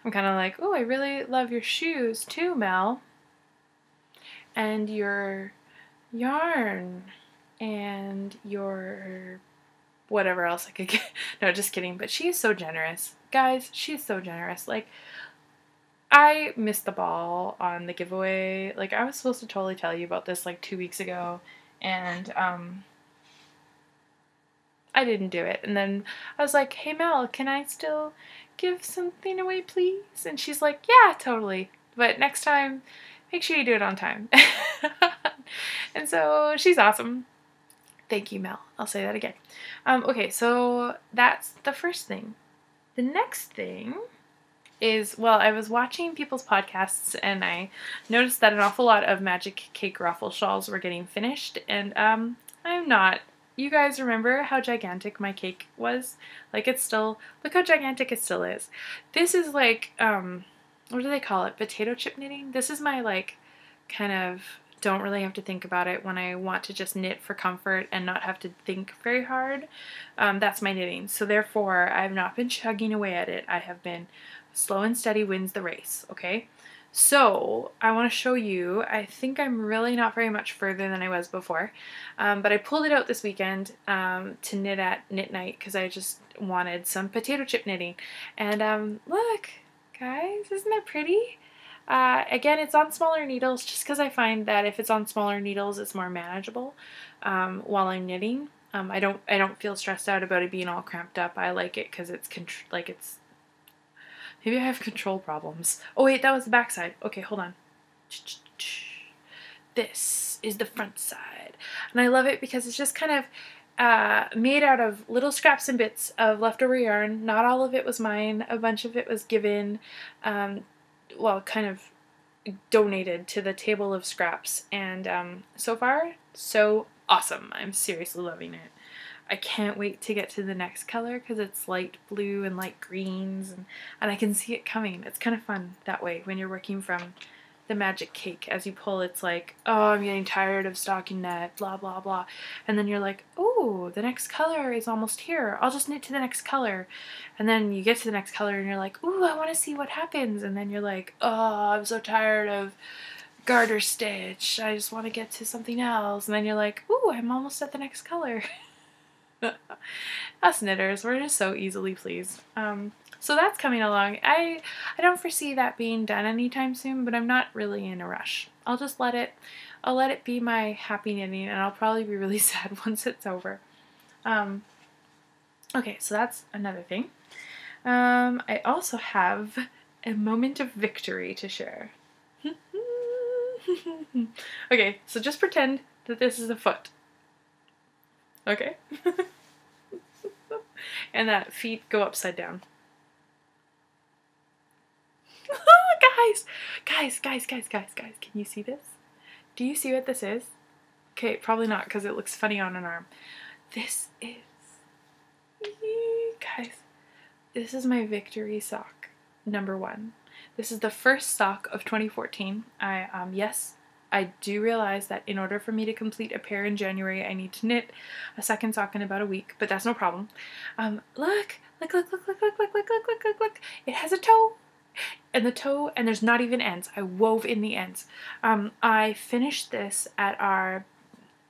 I'm kind of like, oh, I really love your shoes too, Mel. And your yarn. And your whatever else I could get. No, just kidding. But she is so generous. Guys, she's so generous. Like, I missed the ball on the giveaway. Like, I was supposed to totally tell you about this like 2 weeks ago. And I didn't do it. And then I was like, hey, Mel, can I still give something away, please? And she's like, yeah, totally. But next time, make sure you do it on time. And so she's awesome. Thank you, Mel. I'll say that again. Okay, so that's the first thing. The next thing is, well, I was watching people's podcasts and I noticed that an awful lot of Magic Cake Ruffle shawls were getting finished, and I'm not. You guys remember how gigantic my cake was? Like, it's still, look how gigantic it still is. This is like, what do they call it? Potato chip knitting? This is my like kind of don't really have to think about it when I want to just knit for comfort and not have to think very hard. That's my knitting. So therefore, I've not been chugging away at it. I have been slow and steady wins the race, okay? So I want to show you, I think I'm really not very much further than I was before, but I pulled it out this weekend to knit at knit night because I just wanted some potato chip knitting. And look, guys, isn't that pretty? Again, it's on smaller needles just because I find that if it's on smaller needles, it's more manageable while I'm knitting. I don't feel stressed out about it being all cramped up. I like it because it's maybe I have control problems. Oh wait, that was the back side. Okay, hold on. This is the front side, and I love it because it's just kind of made out of little scraps and bits of leftover yarn. Not all of it was mine. A bunch of it was given. Well, kind of donated to the table of scraps, and so far, so awesome. I'm seriously loving it. I can't wait to get to the next color because it's light blue and light greens, and I can see it coming. It's kind of fun that way when you're working from the magic cake. As you pull, it's like, oh, I'm getting tired of stockinette, blah, blah, blah. And then you're like, oh, the next color is almost here. I'll just knit to the next color. And then you get to the next color and you're like, ooh, I want to see what happens. And then you're like, oh, I'm so tired of garter stitch. I just want to get to something else. And then you're like, ooh, I'm almost at the next color. Us knitters, we're just so easily pleased. So that's coming along. I don't foresee that being done anytime soon, but I'm not really in a rush. I'll let it be my happy knitting, and I'll probably be really sad once it's over. Okay, so that's another thing. I also have a moment of victory to share. Okay, so just pretend that this is a foot. Okay? And that feet go upside down. Guys, can you see this? Do you see what this is? Okay, probably not because it looks funny on an arm. This is, guys, this is my victory sock, number 1. This is the first sock of 2014. Yes, I do realize that in order for me to complete a pair in January, I need to knit a second sock in about a week, but that's no problem. Look. It has a toe. And the toe, and there's not even ends. I wove in the ends. I finished this at our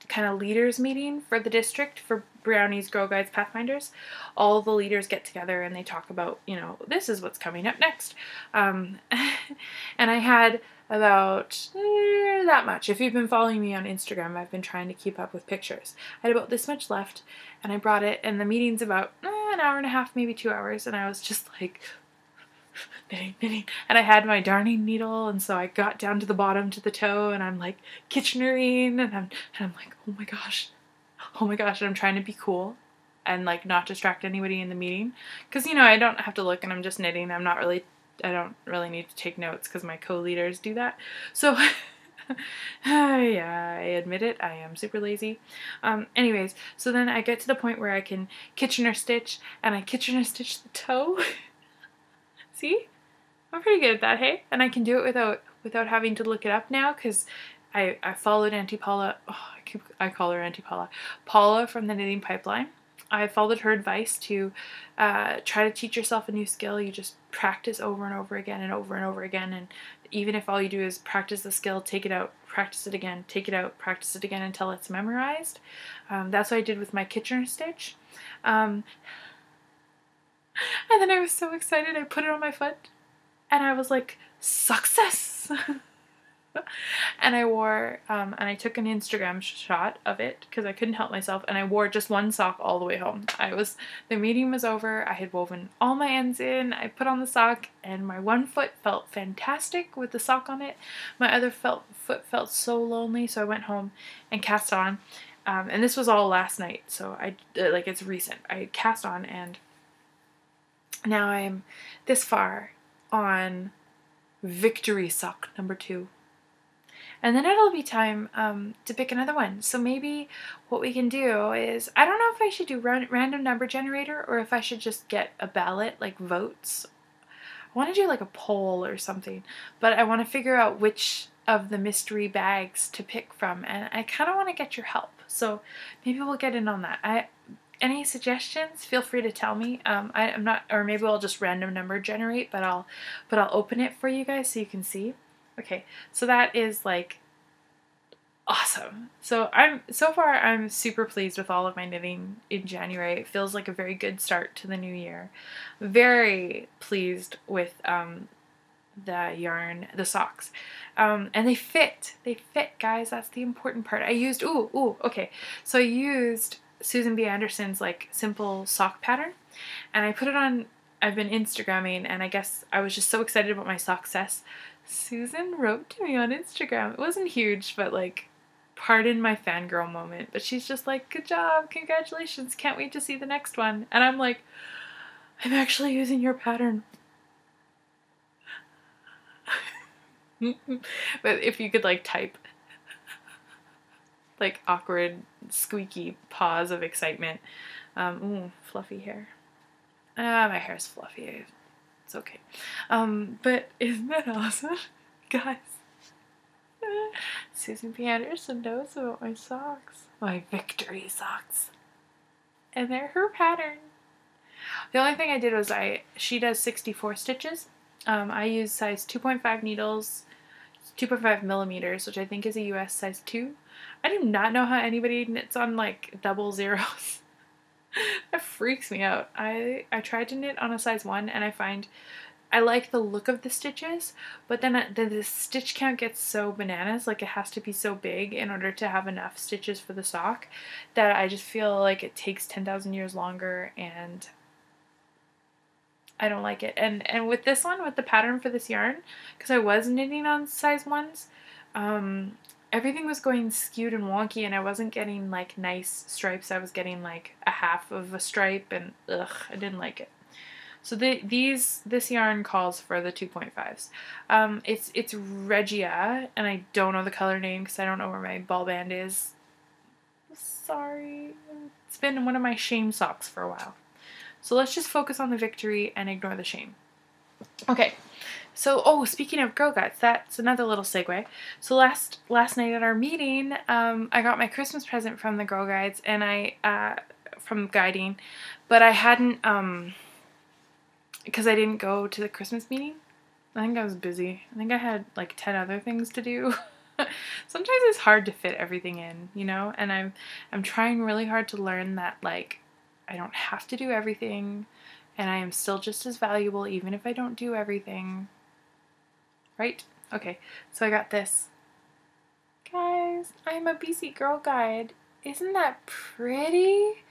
kind of leaders meeting for the district for Brownies, Girl Guides, Pathfinders. All the leaders get together and they talk about, you know, this is what's coming up next. And I had about that much. If you've been following me on Instagram, I've been trying to keep up with pictures. I had about this much left, and I brought it, and the meeting's about an hour and a half, maybe 2 hours, and I was just like knitting, and I had my darning needle, and so I got down to the bottom to the toe, and I'm like Kitchenerine, and I'm like, oh my gosh, and I'm trying to be cool and like not distract anybody in the meeting, because you know I don't have to look, and I'm just knitting. I don't really need to take notes because my co-leaders do that. So yeah, I admit it, I am super lazy. Anyways, so then I get to the point where I can Kitchener stitch, and I Kitchener stitch the toe. See? I'm pretty good at that, hey? And I can do it without having to look it up now, because I followed Auntie Paula. Oh, I call her Auntie Paula. Paula from the Knitting Pipeline. I followed her advice to try to teach yourself a new skill. You just practice over and over again and over and over again. And even if all you do is practice the skill, take it out, practice it again, take it out, practice it again until it's memorized. That's what I did with my Kitchener stitch. And then I was so excited, I put it on my foot, and I was like, success! And I wore, and I took an Instagram shot of it, because I couldn't help myself, and I wore just one sock all the way home. The meeting was over, I had woven all my ends in, I put on the sock, and my one foot felt fantastic with the sock on it. My other foot felt so lonely, so I went home and cast on. And this was all last night, so it's recent. I cast on, and now I'm this far on victory sock number 2. And then it'll be time to pick another one. So maybe what we can do is, I don't know if I should do random number generator or if I should just get a ballot, like votes. want to do like a poll or something, but I want to figure out which of the mystery bags to pick from, and I kind of want to get your help. So maybe we'll get in on that. Any suggestions? Feel free to tell me. I'm not, or maybe I'll just random number generate, but I'll open it for you guys so you can see. Okay, so that is like awesome. So so far I'm super pleased with all of my knitting in January. It feels like a very good start to the new year. Very pleased with the yarn, the socks. And they fit, guys. That's the important part. I used, okay. So I used Susan B. Anderson's like simple sock pattern, and I put it on. I've been Instagramming, and I guess I was just so excited about my SOCKCESS. Susan wrote to me on Instagram. It wasn't huge, but like, pardon my fangirl moment, but she's just like, good job, congratulations, can't wait to see the next one. And I'm like, I'm actually using your pattern. But if you could like type like awkward squeaky pause of excitement. Ooh, fluffy hair. My hair's fluffy. It's okay. But isn't that awesome? Guys. Susan B. Anderson knows about my socks. My victory socks. And they're her pattern. The only thing I did was she does 64 stitches. I use size 2.5 needles, 2.5 millimeters, which I think is a US size 2. I do not know how anybody knits on like double zeros. That freaks me out. I tried to knit on a size 1, and I find I like the look of the stitches, but then the stitch count gets so bananas, like it has to be so big in order to have enough stitches for the sock, that I just feel like it takes 10,000 years longer, and I don't like it. And with this one, with the pattern for this yarn, because I was knitting on size 1s, everything was going skewed and wonky, and I wasn't getting like nice stripes. I was getting like a half of a stripe, and ugh, I didn't like it. So this yarn calls for the 2.5s. It's Regia, and I don't know the color name because I don't know where my ball band is. Sorry. It's been one of my shame socks for a while. So let's just focus on the victory and ignore the shame. Okay. So, speaking of Girl Guides, that's another little segue. So last night at our meeting, I got my Christmas present from the Girl Guides, and from guiding, but I hadn't, because I didn't go to the Christmas meeting. I think I was busy. I think I had like 10 other things to do. Sometimes it's hard to fit everything in, you know, and I'm trying really hard to learn that like I don't have to do everything, and I am still just as valuable even if I don't do everything. Right? Okay, so I got this. Guys, I'm a BC Girl Guide. Isn't that pretty?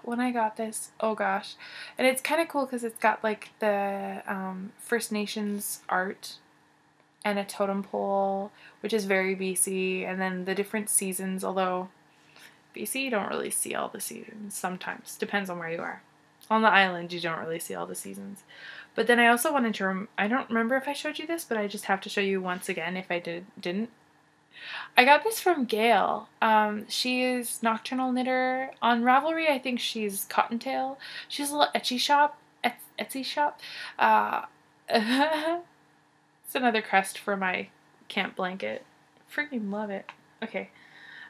When I got this, oh gosh. And it's kind of cool because it's got like the First Nations art and a totem pole, which is very BC, and then the different seasons, although BC you don't really see all the seasons sometimes. Depends on where you are. On the island you don't really see all the seasons. But then I also wanted to, I don't remember if I showed you this, but I just have to show you once again if I didn't. I got this from Gail. She is Nocturnal Knitter. On Ravelry, I think she's Cottontail. She's a little Etsy shop. It's another crest for my camp blanket. Freaking love it. Okay.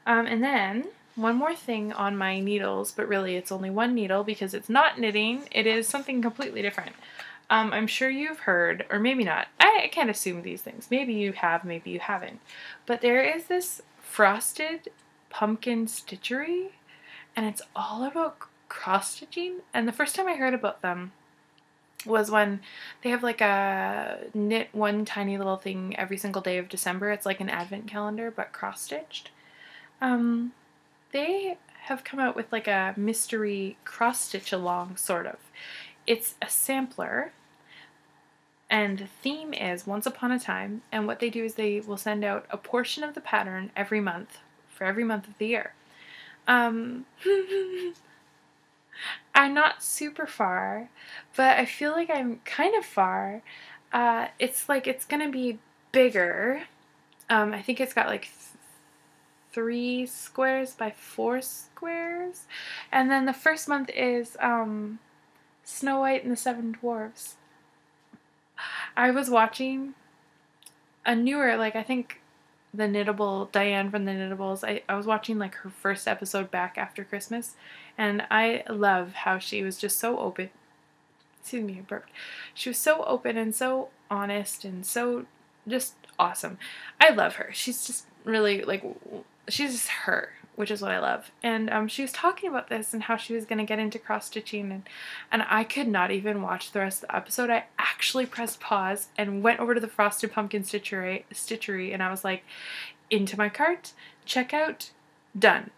And then one more thing on my needles, but really it's only one needle because it's not knitting. It is something completely different. I'm sure you've heard, or maybe not. I can't assume these things. Maybe you have, maybe you haven't. But there is this frosted pumpkin stitchery, and it's all about cross-stitching. And the first time I heard about them was when they have like a knit one tiny little thing every single day of December. It's like an advent calendar, but cross-stitched. They have come out with like a mystery cross-stitch along, sort of. It's a sampler, and the theme is Once Upon a Time, and what they do is they will send out a portion of the pattern every month, for every month of the year. I'm not super far, but I feel like I'm kind of far. It's like it's gonna be bigger. I think it's got like 3 squares by 4 squares, and then the first month is Snow White and the Seven Dwarfs. I was watching a newer, like, I think the Knittable, Diane from the Knittables, I was watching like her first episode back after Christmas, and I love how she was just so open. Excuse me, I burped. She was so open and so honest and so just awesome. I love her. She's just really, like, she's just her, which is what I love. And she was talking about this and how she was going to get into cross-stitching, and I could not even watch the rest of the episode. I actually pressed pause and went over to the Frosted Pumpkin Stitchery, and I was like, into my cart, checkout, done.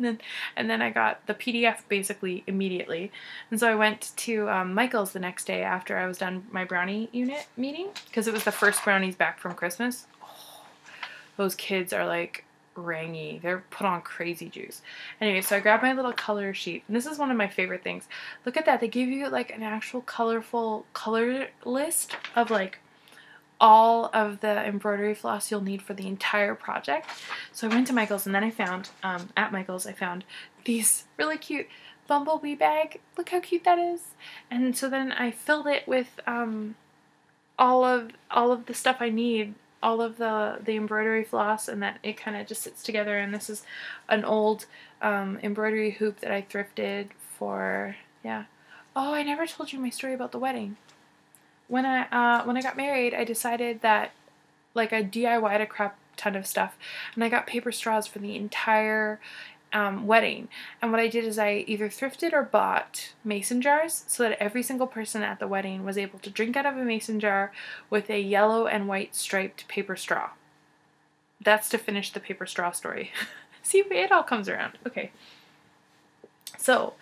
And then I got the PDF basically immediately. And so I went to Michael's the next day after I was done my brownie unit meeting, because it was the first brownies back from Christmas. Oh, those kids are like rangy. They're put on crazy juice. Anyway, so I grabbed my little color sheet. And this is one of my favorite things. Look at that. They give you like an actual colorful color list of like all of the embroidery floss you'll need for the entire project. So I went to Michael's, and then I found, at Michael's, I found these really cute bumblebee bag. Look how cute that is. And so then I filled it with all of the stuff I need, all of the embroidery floss, and that it kind of just sits together. And this is an old embroidery hoop that I thrifted for, yeah. Oh, I never told you my story about the wedding. When I got married, I decided that, like, I DIY'd a crap ton of stuff, and I got paper straws for the entire wedding. And what I did is I either thrifted or bought mason jars so that every single person at the wedding was able to drink out of a mason jar with a yellow and white striped paper straw. That's to finish the paper straw story. See, it all comes around. Okay. So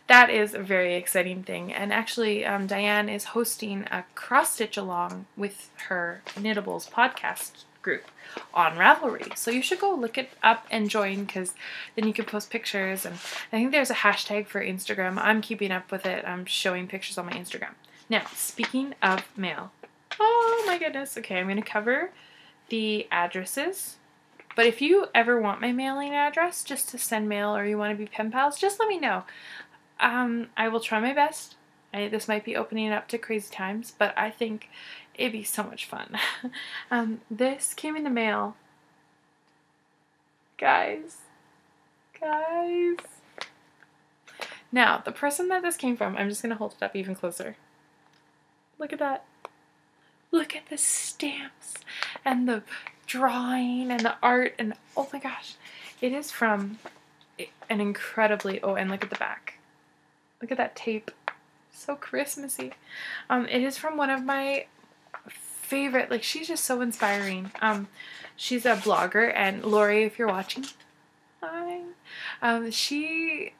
that is a very exciting thing, and actually Diane is hosting a cross-stitch along with her Knittables podcast group on Ravelry, so you should go look it up and join, because then you can post pictures, and I think there's a hashtag for Instagram. I'm keeping up with it. I'm showing pictures on my Instagram. Now, speaking of mail, oh my goodness, okay, I'm going to cover the addresses. But if you ever want my mailing address just to send mail, or you want to be pen pals, just let me know. I will try my best. This might be opening it up to crazy times, but I think it'd be so much fun. This came in the mail. Guys. Now, the person that this came from, I'm just going to hold it up even closer. Look at that. Look at the stamps and the drawing and the art, and oh my gosh, it is from an incredibly, oh, and look at the back. Look at that tape. So Christmassy. It is from one of my favorite, like, she's just so inspiring. She's a blogger, and Lori, if you're watching, hi. I think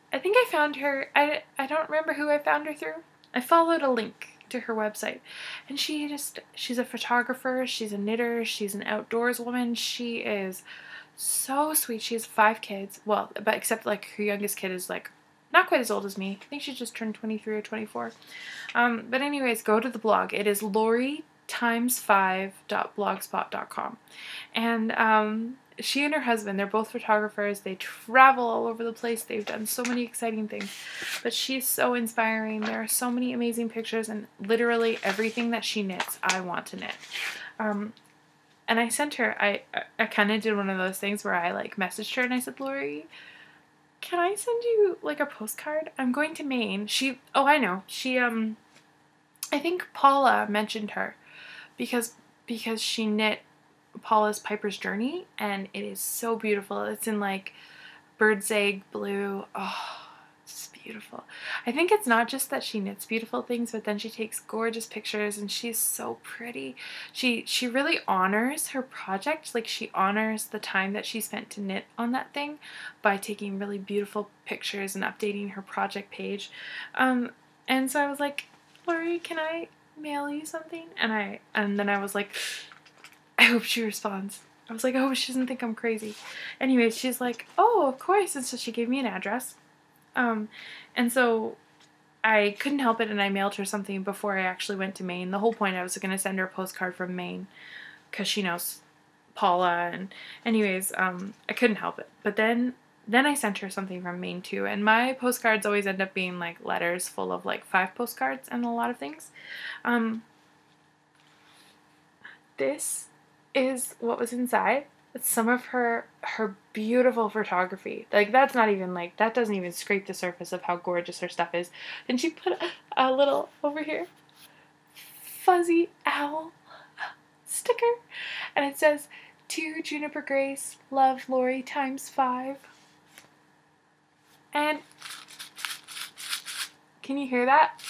I found her, I don't remember who I found her through. I followed a link to her website, and she's a photographer, she's a knitter, she's an outdoors woman. She is so sweet. She has 5 kids, well, but except like her youngest kid is like not quite as old as me. I think she just turned 23 or 24. But anyways, go to the blog. It is loriX5.blogspot.com, and she and her husband, they're both photographers. They travel all over the place. They've done so many exciting things. But she's so inspiring. There are so many amazing pictures, and literally everything that she knits, I want to knit. And I sent her, I kind of did one of those things where I like messaged her and I said, Lori, can I send you like a postcard? I'm going to Maine. Oh, I know. I think Paula mentioned her because she knit Paula's Piper's Journey, and it is so beautiful. It's in like bird's egg blue. Oh, it's beautiful. I think it's not just that she knits beautiful things, but then she takes gorgeous pictures, and she's so pretty. She really honors her project. Like, she honors the time that she spent to knit on that thing by taking really beautiful pictures and updating her project page. And so I was like, Lori, can I mail you something? And then I was like, I hope she responds. I was like, I hope she doesn't think I'm crazy. Anyways, she's like, oh, of course. And so she gave me an address. And so I couldn't help it, and I mailed her something before I actually went to Maine. The whole point, I was going to send her a postcard from Maine because she knows Paula. And anyways, I couldn't help it. But then I sent her something from Maine too. And my postcards always end up being like letters full of like 5 postcards and a lot of things. this is what was inside. It's some of her beautiful photography. Like, that's not even, like, that doesn't even scrape the surface of how gorgeous her stuff is. Then she put a little, over here, fuzzy owl sticker, and it says, "To Juniper Grace, love Lori ×5. And can you hear that?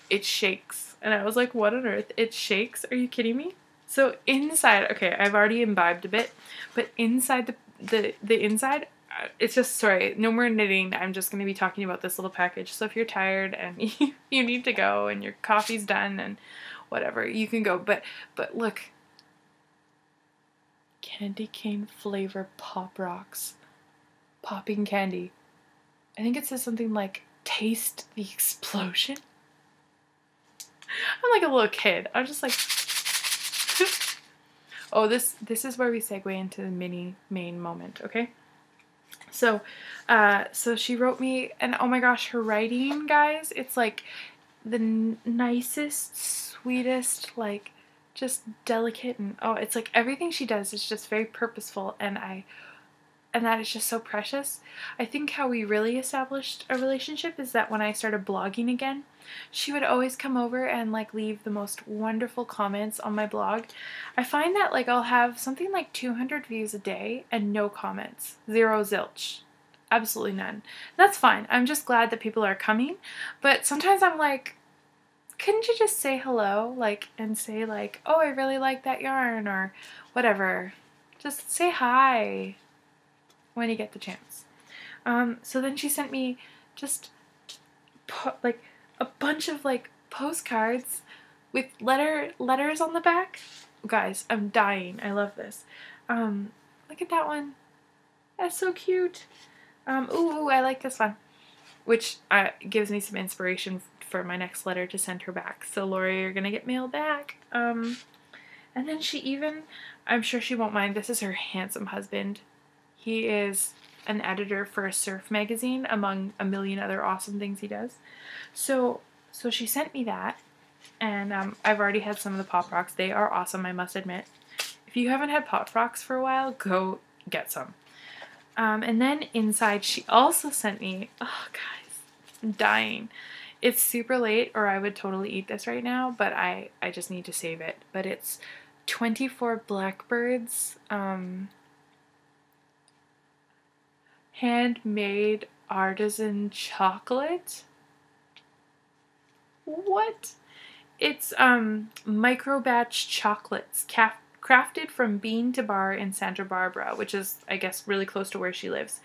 It shakes. And I was like, what on earth? It shakes? Are you kidding me? So inside, okay, I've already imbibed a bit, but inside the inside, it's just, sorry, no more knitting. I'm just going to be talking about this little package. So if you're tired and you need to go and your coffee's done and whatever, you can go. But look, candy cane flavor Pop Rocks. Popping candy. I think it says something like, taste the explosion. I'm like a little kid. I'm just like, oh, this is where we segue into the mini main moment, okay? So she wrote me, and oh my gosh, her writing, guys, it's like the nicest, sweetest, like just delicate, and oh, it's like everything she does is just very purposeful, and that is just so precious. I think how we really established a relationship is that when I started blogging again, she would always come over and like leave the most wonderful comments on my blog. I find that like I'll have something like 200 views a day and no comments. Zero zilch. Absolutely none. That's fine. I'm just glad that people are coming. But sometimes I'm like, couldn't you just say hello? Like, and say like, oh, I really like that yarn or whatever. Just say hi when you get the chance. So then she sent me just like a bunch of like postcards with letters on the back. Guys, I'm dying. I love this. Look at that one. That's so cute. Ooh, I like this one, which gives me some inspiration for my next letter to send her back. So Lori, you're gonna get mail back. And then she even, I'm sure she won't mind, this is her handsome husband. He is an editor for a surf magazine, among a million other awesome things he does. So she sent me that, and I've already had some of the Pop Rocks. They are awesome, I must admit. If you haven't had Pop Rocks for a while, go get some. And then inside, she also sent me, oh guys, I'm dying. It's super late, or I would totally eat this right now, but I just need to save it. But it's 24 blackbirds, handmade artisan chocolate. What? It's micro batch chocolates crafted from bean to bar in Santa Barbara, which is, I guess, really close to where she lives.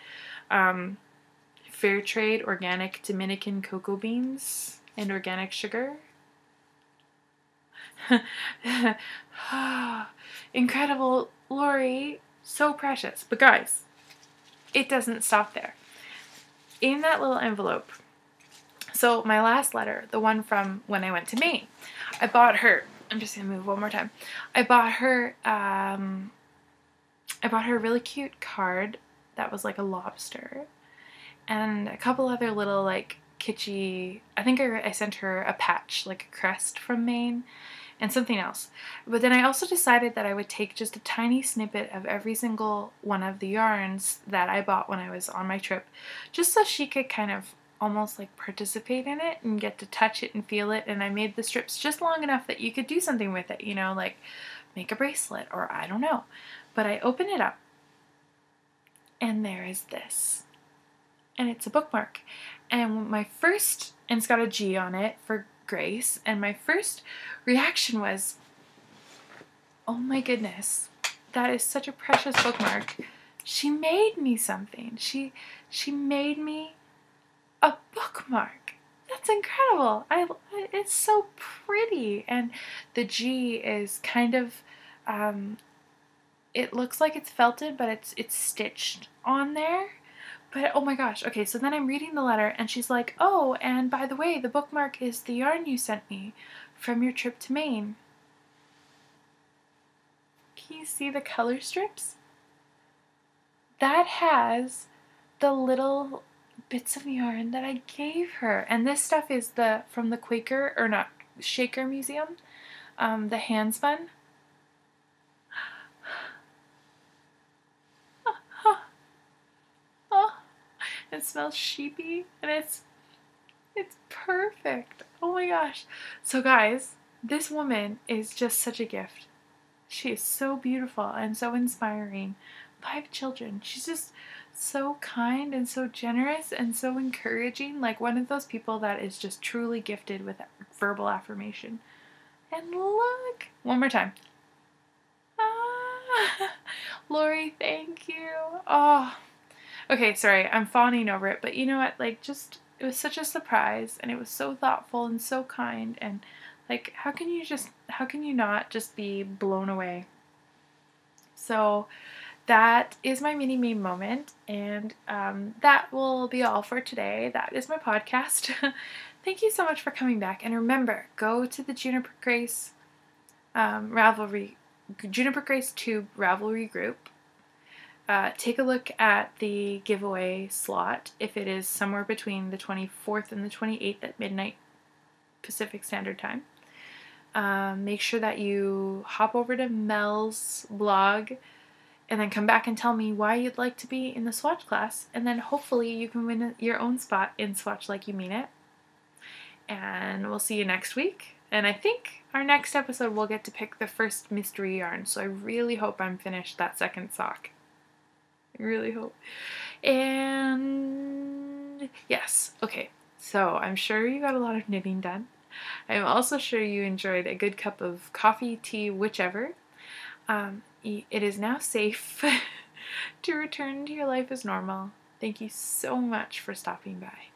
Fair trade, organic Dominican cocoa beans and organic sugar. Incredible, Lori, so precious. But guys, it doesn't stop there. In that little envelope, so my last letter, the one from when I went to Maine, I bought her, I'm just gonna move one more time. I bought her a really cute card that was like a lobster, and a couple other little like kitschy, I think I sent her a patch, like a crest from Maine, and something else. But then I also decided that I would take just a tiny snippet of every single one of the yarns that I bought when I was on my trip, just so she could kind of almost like participate in it and get to touch it and feel it. And I made the strips just long enough that you could do something with it, you know, like make a bracelet or I don't know. But I open it up and there is this. And it's a bookmark. And and it's got a G on it for Grace, and my first reaction was, oh my goodness, that is such a precious bookmark. She made me something. She made me a bookmark. That's incredible. It's so pretty, and the G is kind of it looks like it's felted, but it's stitched on there. But oh my gosh, okay, so then I'm reading the letter and she's like, oh, and by the way, the bookmark is the yarn you sent me from your trip to Maine. Can you see the color strips? That has the little bits of yarn that I gave her. And this stuff is from the Quaker, or not, Shaker Museum. the hand spun. Oh, it smells sheepy, and it's perfect. Oh my gosh. So guys, this woman is just such a gift. She is so beautiful and so inspiring. 5 children. She's just so kind and so generous and so encouraging. Like one of those people that is just truly gifted with verbal affirmation. And look, one more time. Ah, Lori, thank you. Oh, okay, sorry, I'm fawning over it, but you know what? Like, just it was such a surprise, and it was so thoughtful and so kind, and like, how can you not just be blown away? So that is my mini me moment, and that will be all for today. That is my podcast. Thank you so much for coming back, and remember, go to the Juniper Grace JuniperGraceTube Ravelry group. Take a look at the giveaway slot if it is somewhere between the 24th and the 28th at midnight Pacific Standard Time. Make sure that you hop over to Mel's blog and then come back and tell me why you'd like to be in the Swatch class, and then hopefully you can win your own spot in Swatch Like You Mean It. And we'll see you next week. And I think our next episode we'll get to pick the first mystery yarn, so I really hope I'm finished that second sock. I really hope. And yes, okay, so I'm sure you got a lot of knitting done. I'm also sure you enjoyed a good cup of coffee, tea, whichever. It is now safe to return to your life as normal. Thank you so much for stopping by.